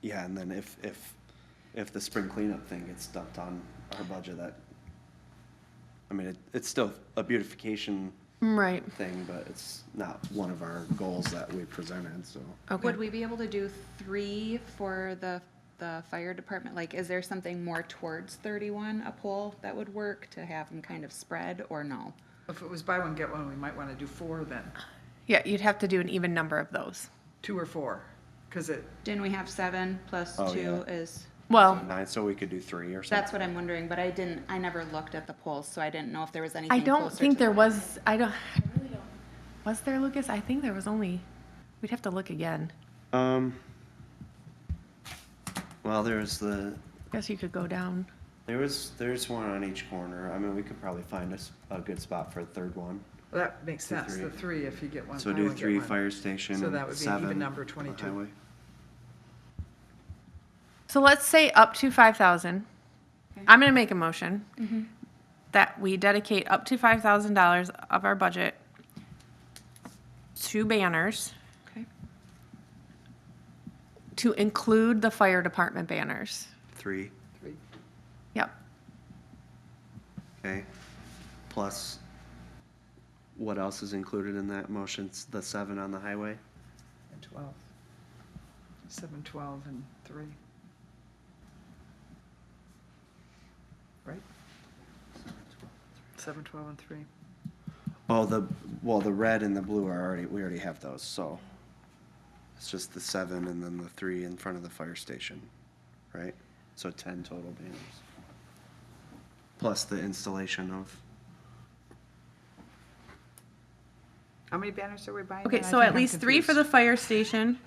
yeah, and then if the spring cleanup thing gets dumped on our budget, I mean, it's still a beautification right, thing, but it's not one of our goals that we presented, so. okay. Would we be able to do 3 for the fire department? Like, is there something more towards 31, a pole that would work to have them kind of spread, or no? If it was buy one, get one, we might want to do 4 then. Yeah, you'd have to do an even number of those. 2 or 4, because Didn't we have 7 plus 2 Oh, yeah. is, Well, 9, so we could do 3 or something. that's what I'm wondering, but I never looked at the polls, so I didn't know if there was anything I don't closer think to there that. was, I really don't. Was there, Lucas? I think there was only, we'd have to look again. Well, there's Guess you could go down. there's one on each corner. I mean, we could probably find a good spot for a third one. well, that makes Do sense, the 3 if you get one. So buy do one, get 3 one. fire station, So that would be an even 7 number, on the 22. highway. So let's say up to 5,000. I'm gonna make a motion that we dedicate up to $5,000 of our budget to banners, Okay. to include the fire department banners. 3, Yep. okay? Plus, what else is included in that motion? It's the 7 on the highway? And 12. 7, 12, and 3. Right? 7, 12, and 3. Oh, the red and the blue we already have those, so. It's just the 7 and then the 3 in front of the fire station, right? So 10 total banners. Plus the installation of, How many banners are we buying? Okay, then? I so think at I'm least 3 for the confused. fire station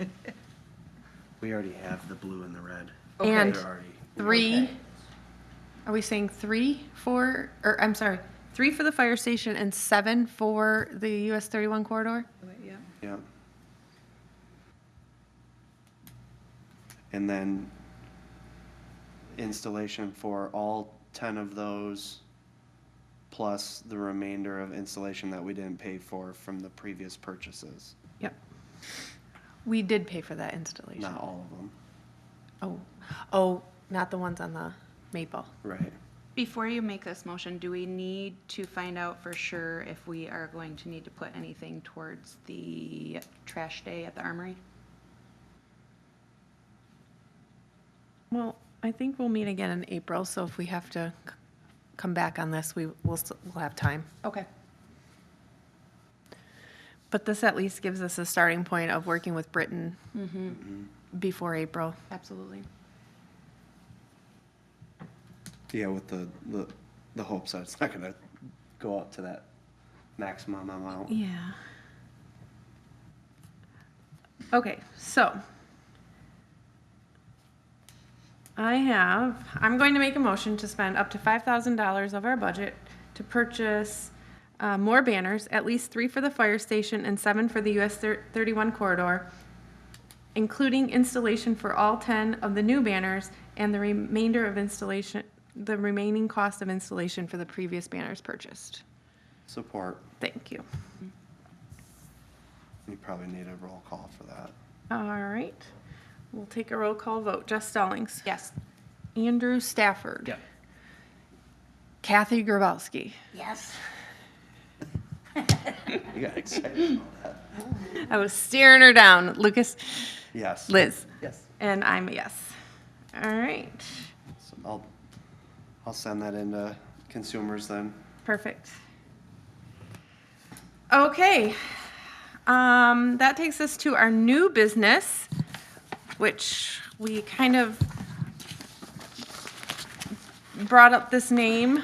we already have the blue and the red. and They're already- 3. Are we saying 3 for, or I'm sorry, 3 for the fire station and 7 for the US 31 corridor? Yeah. Yeah. And then installation for all 10 of those, plus the remainder of installation that we didn't pay for from the previous purchases. Yep. We did pay for that installation. Not all of them, Oh, not the ones on the Maple. right? Before you make this motion, do we need to find out for sure if we are going to need to put anything towards the trash day at the Armory? Well, I think we'll meet again in April, so if we have to come back on this, we'll have time. Okay. But this at least gives us a starting point of working with Britain before April. Absolutely. Yeah, with the hopes that it's not gonna go up to that maximum amount. Yeah. Okay, so I'm going to make a motion to spend up to $5,000 of our budget to purchase more banners, at least 3 for the fire station and 7 for the US 31 corridor, including installation for all 10 of the new banners and the remaining cost of installation for the previous banners purchased. Support. Thank you. You probably need a roll call for that. All right, we'll take a roll call vote. Jess Stallings. Yes. Andrew Stafford. Yep. Kathy Grabowski. Yes. You got excited about that. I was staring her down. Lucas, Yes. Liz, Yes. and I'm a yes. All right, So I'll send that into consumers then. perfect. Okay, that takes us to our new business, which we kind of brought up this name.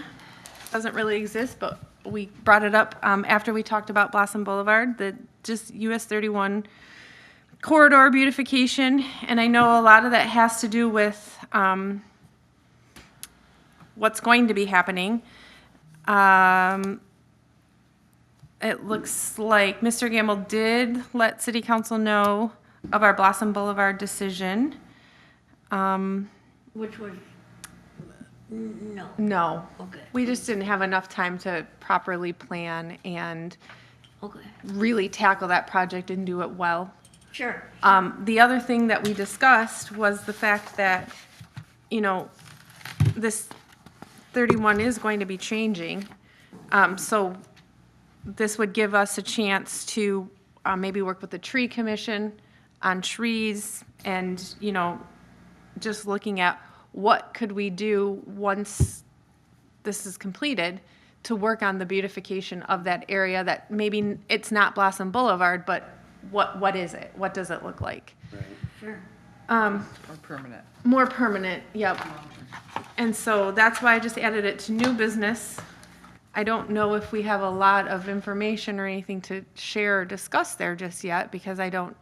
Doesn't really exist, but we brought it up after we talked about Blossom Boulevard, the just US 31 corridor beautification. And I know a lot of that has to do with what's going to be happening. It looks like Mr. Gamble did let City Council know of our Blossom Boulevard decision. Which was, no. No. Okay. We just didn't have enough time to properly plan and Okay, really tackle that project and do it well. sure. The other thing that we discussed was the fact that, you know, this 31 is going to be changing. So this would give us a chance to maybe work with the tree commission on trees and, you know, just looking at what could we do once this is completed to work on the beautification of that area that maybe it's not Blossom Boulevard, but what is it? What does it look like? Right. Sure. Or permanent. More permanent, yep. And so that's why I just added it to new business. I don't know if we have a lot of information or anything to share or discuss there just yet, because I don't,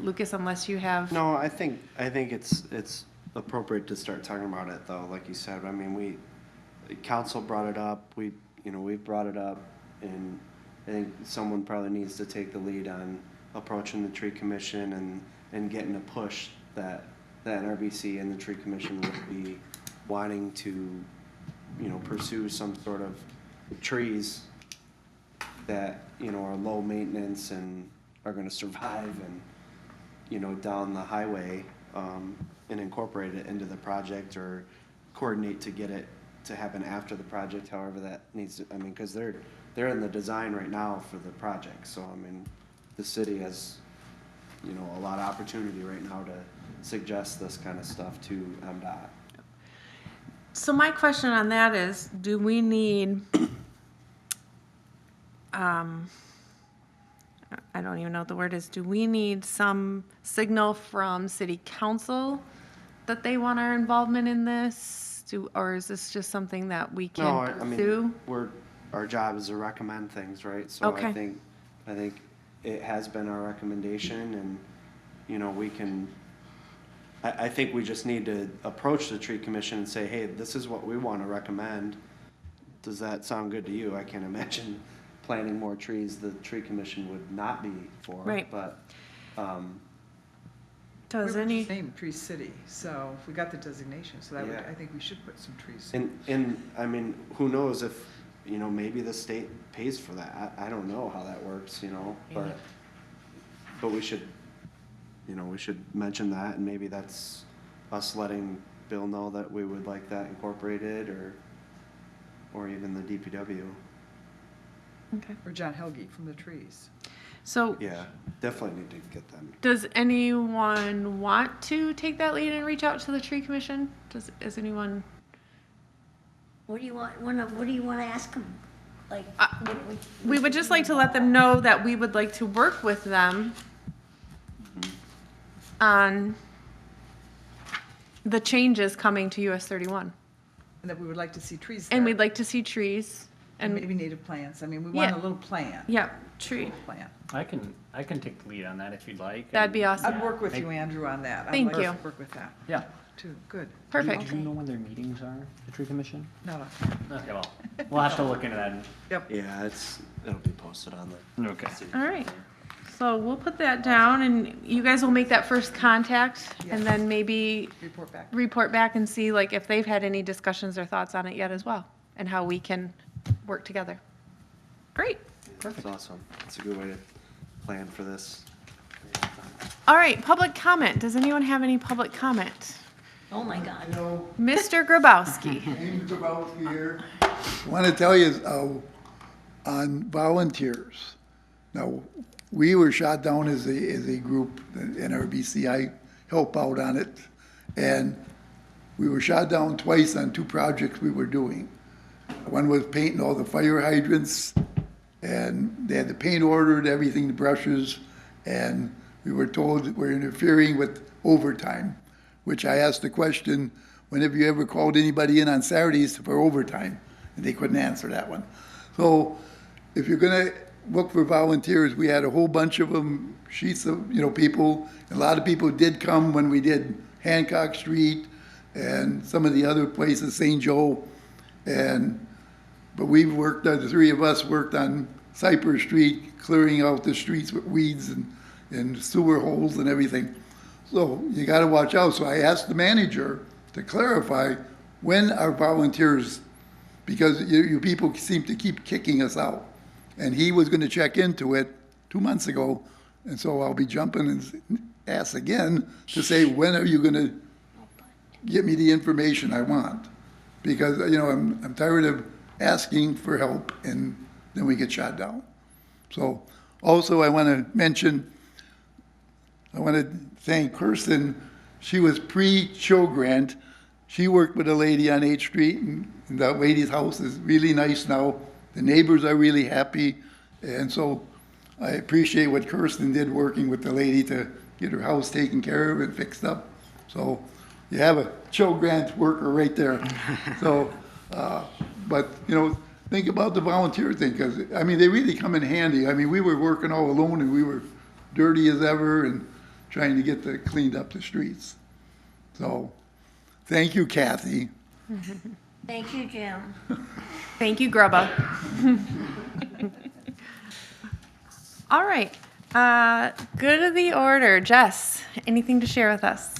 Lucas, unless you have. No, I think it's appropriate to start talking about it though, like you said. I mean, council brought it up, we've brought it up, and I think someone probably needs to take the lead on approaching the tree commission and getting a push that NRBC and the tree commission would be wanting to you know, pursue some sort of trees that, you know, are low maintenance and are gonna survive and, you know, down the highway, and incorporate it into the project or coordinate to get it to happen after the project, however that needs to, I mean, cause they're in the design right now for the project, so I mean, the city has, you know, a lot of opportunity right now to suggest this kind of stuff to MDOT. So my question on that is, do we need, I don't even know what the word is, do we need some signal from city council that they want our involvement in this? Or is this just something that we No, can I mean, pursue? our job is to recommend things, right? So Okay. I think it has been our recommendation and, you know, we can, I think we just need to approach the tree commission and say, hey, this is what we want to recommend. Does that sound good to you? I can't imagine planting more trees the tree commission would not be for. Right. But, Does We were any, just named Tree City, so if we got the designation, so that would, Yeah. I think we should put some trees. and, I mean, who knows if, you know, maybe the state pays for that. I don't know how that works, you know, but we should, you know, we should mention that and maybe that's us letting Bill know that we would like that incorporated or even the DPW. okay. Or John Helge from the trees. So Yeah, definitely need to get them. does anyone want to take that lead and reach out to the tree commission? Is anyone? What do you want, what do you want to ask them? Like, We would just like to let them know that we would like to work with them on the changes coming to US 31. And that we would like to see trees And there. we'd like to see trees And and, maybe native plants. I mean, we want Yeah. a little plan. yeah, tree. Little plan. I can take the lead on that if you'd like. That'd be and- awesome. I'd work with you, Andrew, on that. Thank I'd you. like to work with that, Yeah. too. Good. Perfect. Do you know when their meetings are, the tree commission? No, Okay, well, we'll have to look into that. yep. Yeah, it'll be posted on the. Okay. All right. So we'll put that down and you guys will make that first contact and then maybe Report back. report back and see like if they've had any discussions or thoughts on it yet as well and how we can work together. Great. That's awesome. That's a good way to plan for this. All right, public comment. Does anyone have any public comment? oh my God. Mr. Grabowski. Name's about here. I want to tell you on volunteers. Now, we were shot down as a group, the NRBC. I help out on it. And we were shot down twice on 2 projects we were doing. One was painting all the fire hydrants, and they had the paint ordered, everything, the brushes, and we were told that we're interfering with overtime, which I asked the question, when have you ever called anybody in on Saturdays for overtime? And they couldn't answer that one. So if you're gonna look for volunteers, we had a whole bunch of them, sheets of, people. A lot of people did come when we did Hancock Street and some of the other places, St. Joe. But we've worked, the 3 of us worked on Cypress Street, clearing out the streets with weeds and sewer holes and everything. So you gotta watch out. So I asked the manager to clarify when our volunteers, because you people seem to keep kicking us out. And he was gonna check into it 2 months ago, and so I'll be jumping and ask again to say, when are you gonna get me the information I want? Because, I'm tired of asking for help and then we get shot down. So also I want to mention, I want to thank Kirsten. She was pre-show grant. She worked with a lady on 8th Street and that lady's house is really nice now. The neighbors are really happy. And so I appreciate what Kirsten did working with the lady to get her house taken care of and fixed up. So you have a show grant worker right there. So, but, think about the volunteer thing, because, they really come in handy. We were working all alone, and we were dirty as ever and trying to get cleaned up the streets. So, thank you, Kathy. Thank you, Jim. Thank you, Grubba. All right. Good of the order. Jess, anything to share with us?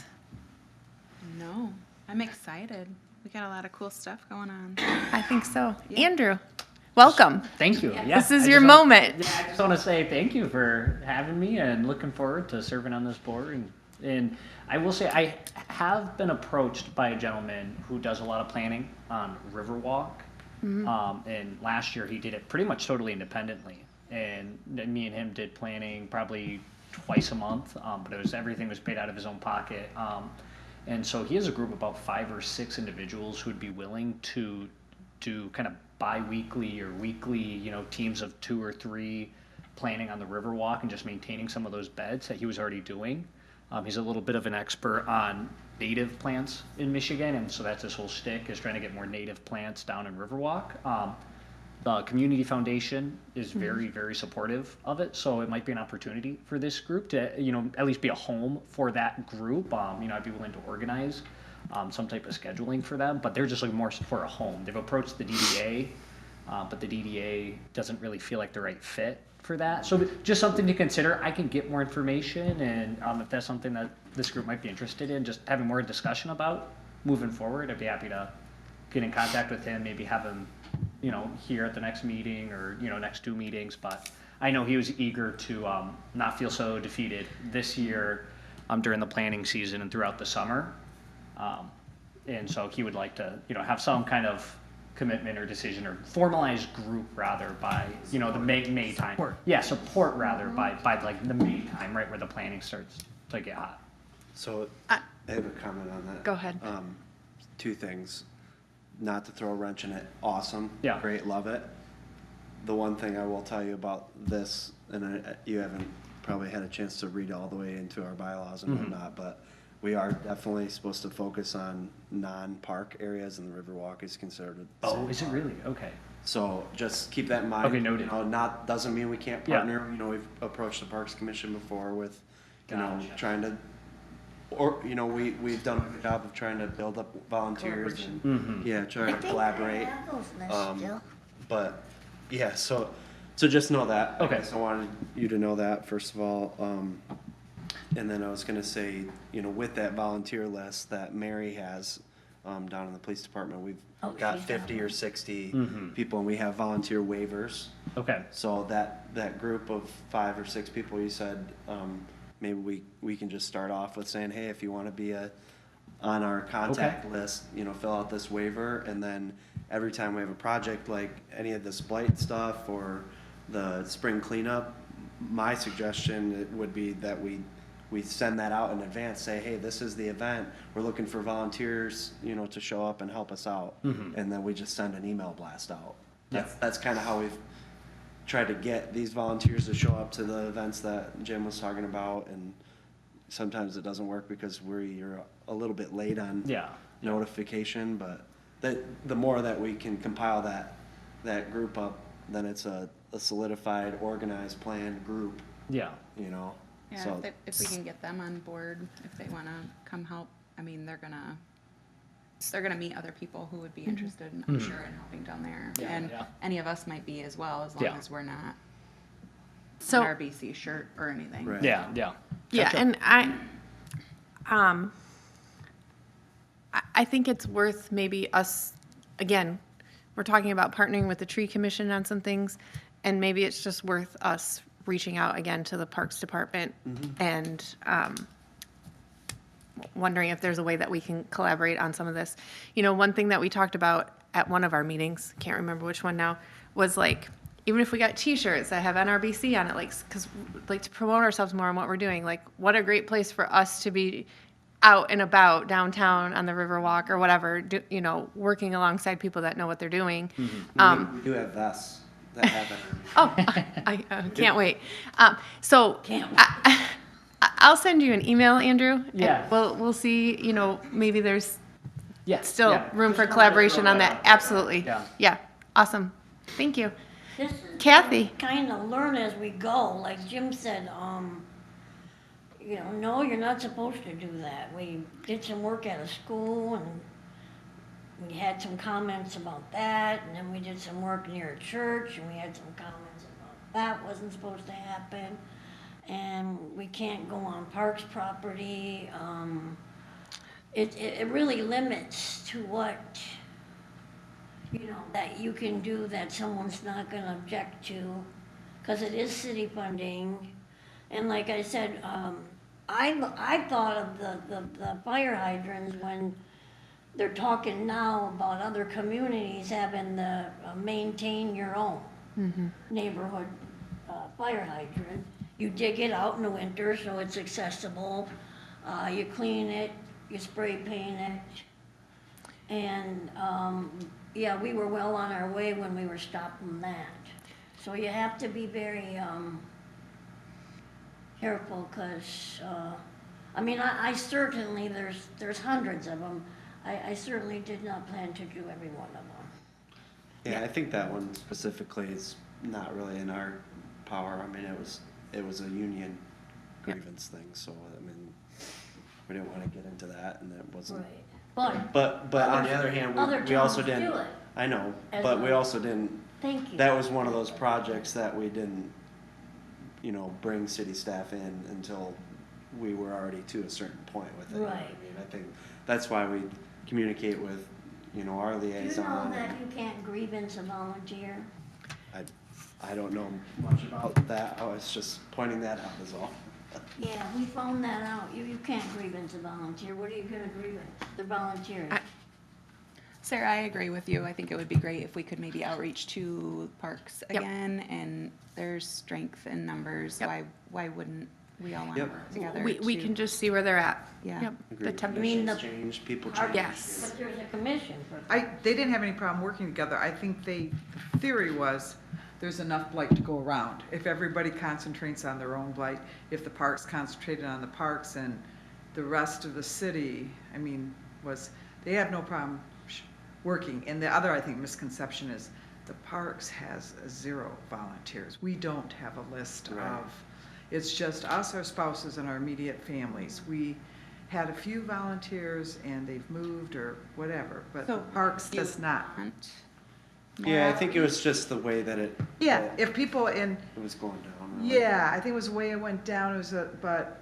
No, I'm excited. We got a lot of cool stuff going on. I think so. Andrew, welcome. Thank you. Yeah, This is I your just wanna- moment. Yeah, I just want to say thank you for having me and looking forward to serving on this board. And I will say I have been approached by a gentleman who does a lot of planning on Riverwalk. And last year he did it pretty much totally independently. And me and him did planning probably twice a month, but everything was paid out of his own pocket. And so he has a group of about 5 or 6 individuals who'd be willing to do kind of bi-weekly or weekly, teams of 2 or 3 planning on the Riverwalk and just maintaining some of those beds that he was already doing. He's a little bit of an expert on native plants in Michigan, and so that's his whole shtick, is trying to get more native plants down in Riverwalk. The Community Foundation is very, very supportive of it, so it might be an opportunity for this group to, at least be a home for that group. I'd be willing to organize some type of scheduling for them, but they're just looking more for a home. They've approached the DDA, but the DDA doesn't really feel like the right fit for that. So just something to consider. I can get more information, and if that's something that this group might be interested in, just having more discussion about moving forward, I'd be happy to get in contact with him, maybe have him, here at the next meeting or, next 2 meetings. But I know he was eager to not feel so defeated this year during the planning season and throughout the summer. And so he would like to, have some kind of commitment or decision or formalized group rather by, the May time. Yeah, support rather by like the May time, right, where the planning starts to get hot. So I have a comment on that. Go ahead. 2 things. Not to throw a wrench in it. Awesome. Yeah. Great. Love it. The one thing I will tell you about this, and you haven't probably had a chance to read all the way into our bylaws and whatnot, but we are definitely supposed to focus on non-park areas, and the Riverwalk is considered. Oh, is it really? Okay. So just keep that in mind. Okay, noted. Doesn't mean we can't Yeah. partner. We've approached the Parks Commission before with, Gotcha. trying to, or, we've done a good job of trying to build up volunteers and, try to collaborate. have those lists still. But, yeah, so just know that. Okay. So I wanted you to know that, first of all. And then I was gonna say, with that volunteer list that Mary has, down in the police department, we've got she's 50 or 60 people, and we have volunteer waivers. Okay. So that group of 5 or 6 people you said, maybe we can just start off with saying, hey, if you wanna be on our contact list, fill out this waiver, and then every time we have a project like any of this blight stuff or the spring cleanup, my suggestion would be that we send that out in advance, say, hey, this is the event, we're looking for volunteers, to show up and help us out. And then we just send an email blast out. That's kind of how we've tried to get these volunteers to show up to the events that Jim was talking about, and sometimes it doesn't work because you're a little bit late on notification, but the more that we can compile that group up, then it's a solidified, organized, planned group, Yeah. Yeah, So- if we can get them on board, if they want to come help, I mean, they're gonna meet other people who would be interested, I'm sure, in helping down there. Yeah, And yeah. any of us might be as well, as long Yeah. as we're not So, an RBC shirt or anything. Right. Yeah, yeah. yeah, Gotcha. and I think it's worth maybe us, again, we're talking about partnering with the tree commission on some things, and maybe it's just worth us reaching out again to the Parks Department and wondering if there's a way that we can collaborate on some of this. One thing that we talked about at one of our meetings, can't remember which one now, was like, even if we got T-shirts that have NRBC on it, because to promote ourselves more on what we're doing, like, what a great place for us to be out and about downtown on the Riverwalk or whatever, working alongside people that know what they're doing. We do have vests that have it. Oh, I can't wait. So I'll send you an email, Andrew. and Yeah. We'll see, maybe there's Yeah. still yeah. room for Just collaboration on throw that. out there. Absolutely. Yeah. Yeah, awesome. Thank you. This is Kathy. kind of learn as we go, like Jim said, no, you're not supposed to do that. We did some work at a school and we had some comments about that, and then we did some work near a church and we had some comments about that wasn't supposed to happen. And we can't go on parks property, it really limits to what, that you can do that someone's not gonna object to, because it is city funding. And like I said, I thought of the fire hydrants when they're talking now about other communities having the maintain your own neighborhood fire hydrant. You dig it out in the winter so it's accessible, you clean it, you spray paint it. And, yeah, we were well on our way when we were stopping that. So you have to be very, careful, because, I certainly, there's hundreds of them. I certainly did not plan to do every one of them. Yeah, I think that one specifically is not really in our power. I mean, it was a union grievance thing, so, I mean, we didn't want to get into that, and it wasn't. Right. But on the other hand, other we also towns didn't. do it. I know, As but we a- also didn't. Thank you. That was one of those projects that we didn't, bring city staff in until we were already to a certain point with it. Right. I mean, I think that's why we communicate with, our Do you liaison. know that you can't grievance a volunteer? I don't know much about that. I was just pointing that out is all. Yeah, we found that out. You can't grievance a volunteer. What are you gonna grievance? The volunteers. Sarah, I agree with you. I think it would be great if we could maybe outreach to parks Yep. again, and there's strength in numbers. Yep. why wouldn't we all want to Yep. work together? We to- can just see where they're at. Yeah. Yep. The Agreed. temp- mean, the- Change, people Park- change. Yes. But there's a commission for. They didn't have any problem working together. I think the theory was, there's enough blight to go around. If everybody concentrates on their own blight, if the parks concentrated on the parks and the rest of the city, they have no problem working. And the other, I think, misconception is the parks has 0 volunteers. We don't have a list Right. of, it's just us, our spouses, and our immediate families. We had a few volunteers and they've moved or whatever, but the So, parks you does not. want Yeah, I think it was just the way that it. Yeah, if people in, It was going down. really. yeah, I think it was the way it went down, but,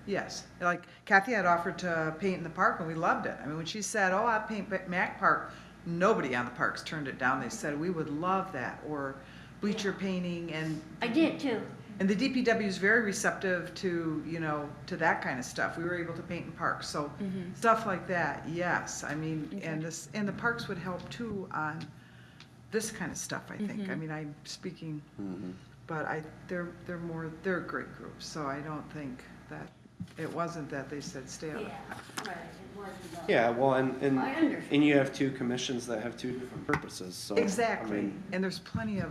yes. Like Kathy had offered to paint in the park and we loved it. When she said, oh, I'll paint Mac Park, nobody on the parks turned it down. They said, we would love that, or bleacher painting, and I did too. the DPW is very receptive to, to that kind of stuff. We were able to paint in parks, so stuff like that, yes. And the parks would help too on this kind of stuff, I think. I'm speaking, but they're a great group, so I don't think that, it wasn't that they said stay out. Yeah, right, it wasn't. Yeah, well, I understand. and you have 2 commissions that have 2 different purposes, so. Exactly, and there's plenty of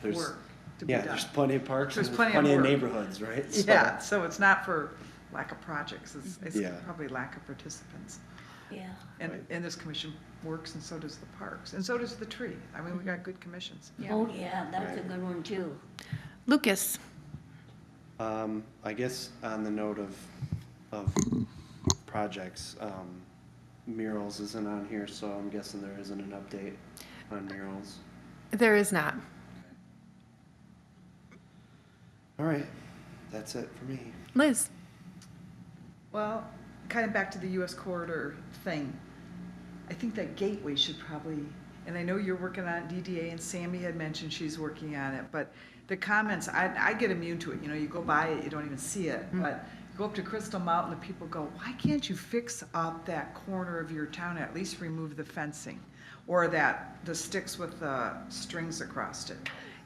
there's- work to be Yeah, done. there's plenty of parks and There's there's plenty of plenty of work. neighborhoods, right? So- Yeah, so it's not for lack of projects, it's Yeah. probably lack of participants. Yeah. And this commission works, and so does the parks, and so does the tree. We got good commissions. Oh, yeah, that's a good one too. Lucas, I guess on the note of projects, murals isn't on here, so I'm guessing there isn't an update on murals. there is not. All right, that's it for me. Liz? Well, kind of back to the US corridor thing, I think that gateway should probably, and I know you're working on DDA, and Sammy had mentioned she's working on it, but the comments, I get immune to it. You go by it, you don't even see it, but you go up to Crystal Mountain, and people go, why can't you fix up that corner of your town, at least remove the fencing? Or the sticks with the strings across it.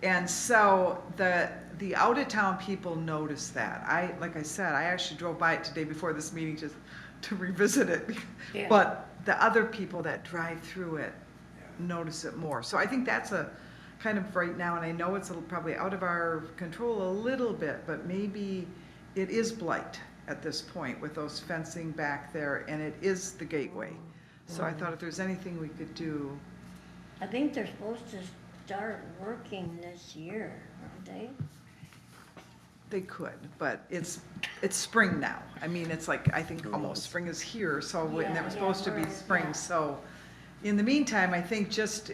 And so the out-of-town people notice that. Like I said, I actually drove by it today before this meeting just to revisit it. Yeah. But the other people that drive through it notice it more. So I think that's a kind of right now, and I know it's probably out of our control a little bit, but maybe it is blight at this point with those fencing back there, and it is the gateway. So I thought if there's anything we could do, I think they're supposed to start working this year, aren't they? they could, but it's spring now. It's like, I think almost spring is here, so, and it was supposed to be spring, so. In the meantime, I think just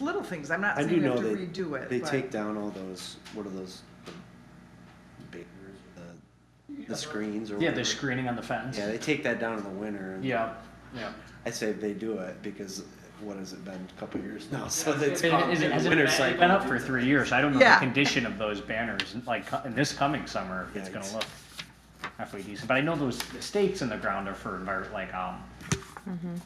little things, I'm not I saying do we have know to they, redo it, they but- take down all those, what are those? The bakers, the the screens or Yeah, whatever. the screening on the fence. Yeah, they take that down in the winter. And Yeah, yeah. I say they do it because, what has it been, a couple of years now? So that's It, called it, the has winter been, cycle. it's been up for 3 years. I don't know Yeah. the condition of those banners, like in this coming summer, if it's Yeah, gonna it's- look halfway decent. But I know those stakes in the ground are for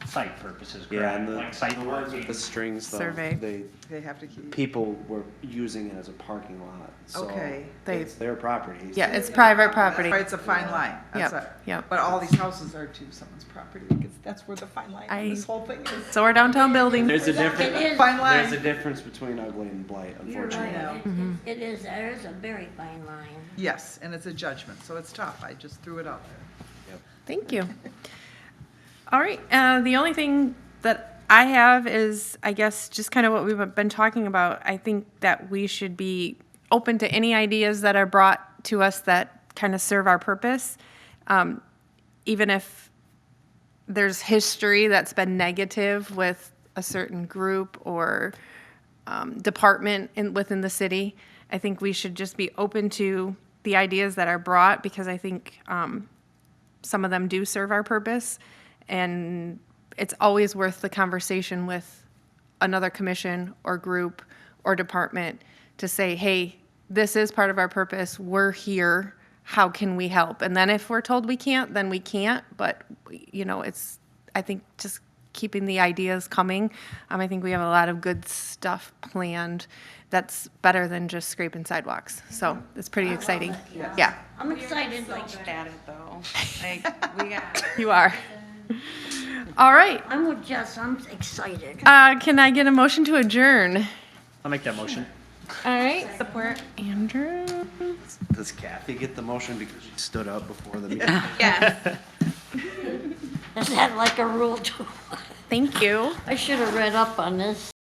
site purposes, Yeah, correct? and Like site the ones with marking. the strings, though, Survey. They have to keep, people were using it as a parking lot. So Okay. it's their property. Yeah, it's private that's property. right, it's a fine line. That's Yep, it. yep. But all these houses are too someone's property, because that's where the fine line, I- this whole thing is. So our downtown building. There's a difference. It is, Fine There's a line, difference between ugly and blight, you're unfortunately. right, it is, there is a very fine line. yes, and it's a judgment, so it's tough, I just threw it out there. Thank you. All right, the only thing that I have is, I guess, just kind of what we've been talking about. I think that we should be open to any ideas that are brought to us that kind of serve our purpose. Even if there's history that's been negative with a certain group or department within the city, I think we should just be open to the ideas that are brought, because I think some of them do serve our purpose, and it's always worth the conversation with another commission or group or department to say, hey, this is part of our purpose, we're here, how can we help? And then if we're told we can't, then we can't, but, it's, I think, just keeping the ideas coming. I think we have a lot of good stuff planned that's better than just scraping sidewalks, so it's pretty exciting. Yeah, I'm excited, like, At it though, like, we got. you are. All right, I'm with Jess, I'm excited. can I get a motion to adjourn? I'll make that motion. All right, support Andrew. Does Kathy get the motion because she stood up before the meeting? Yes. Is that like a rule too? Thank you. I should have read up on this.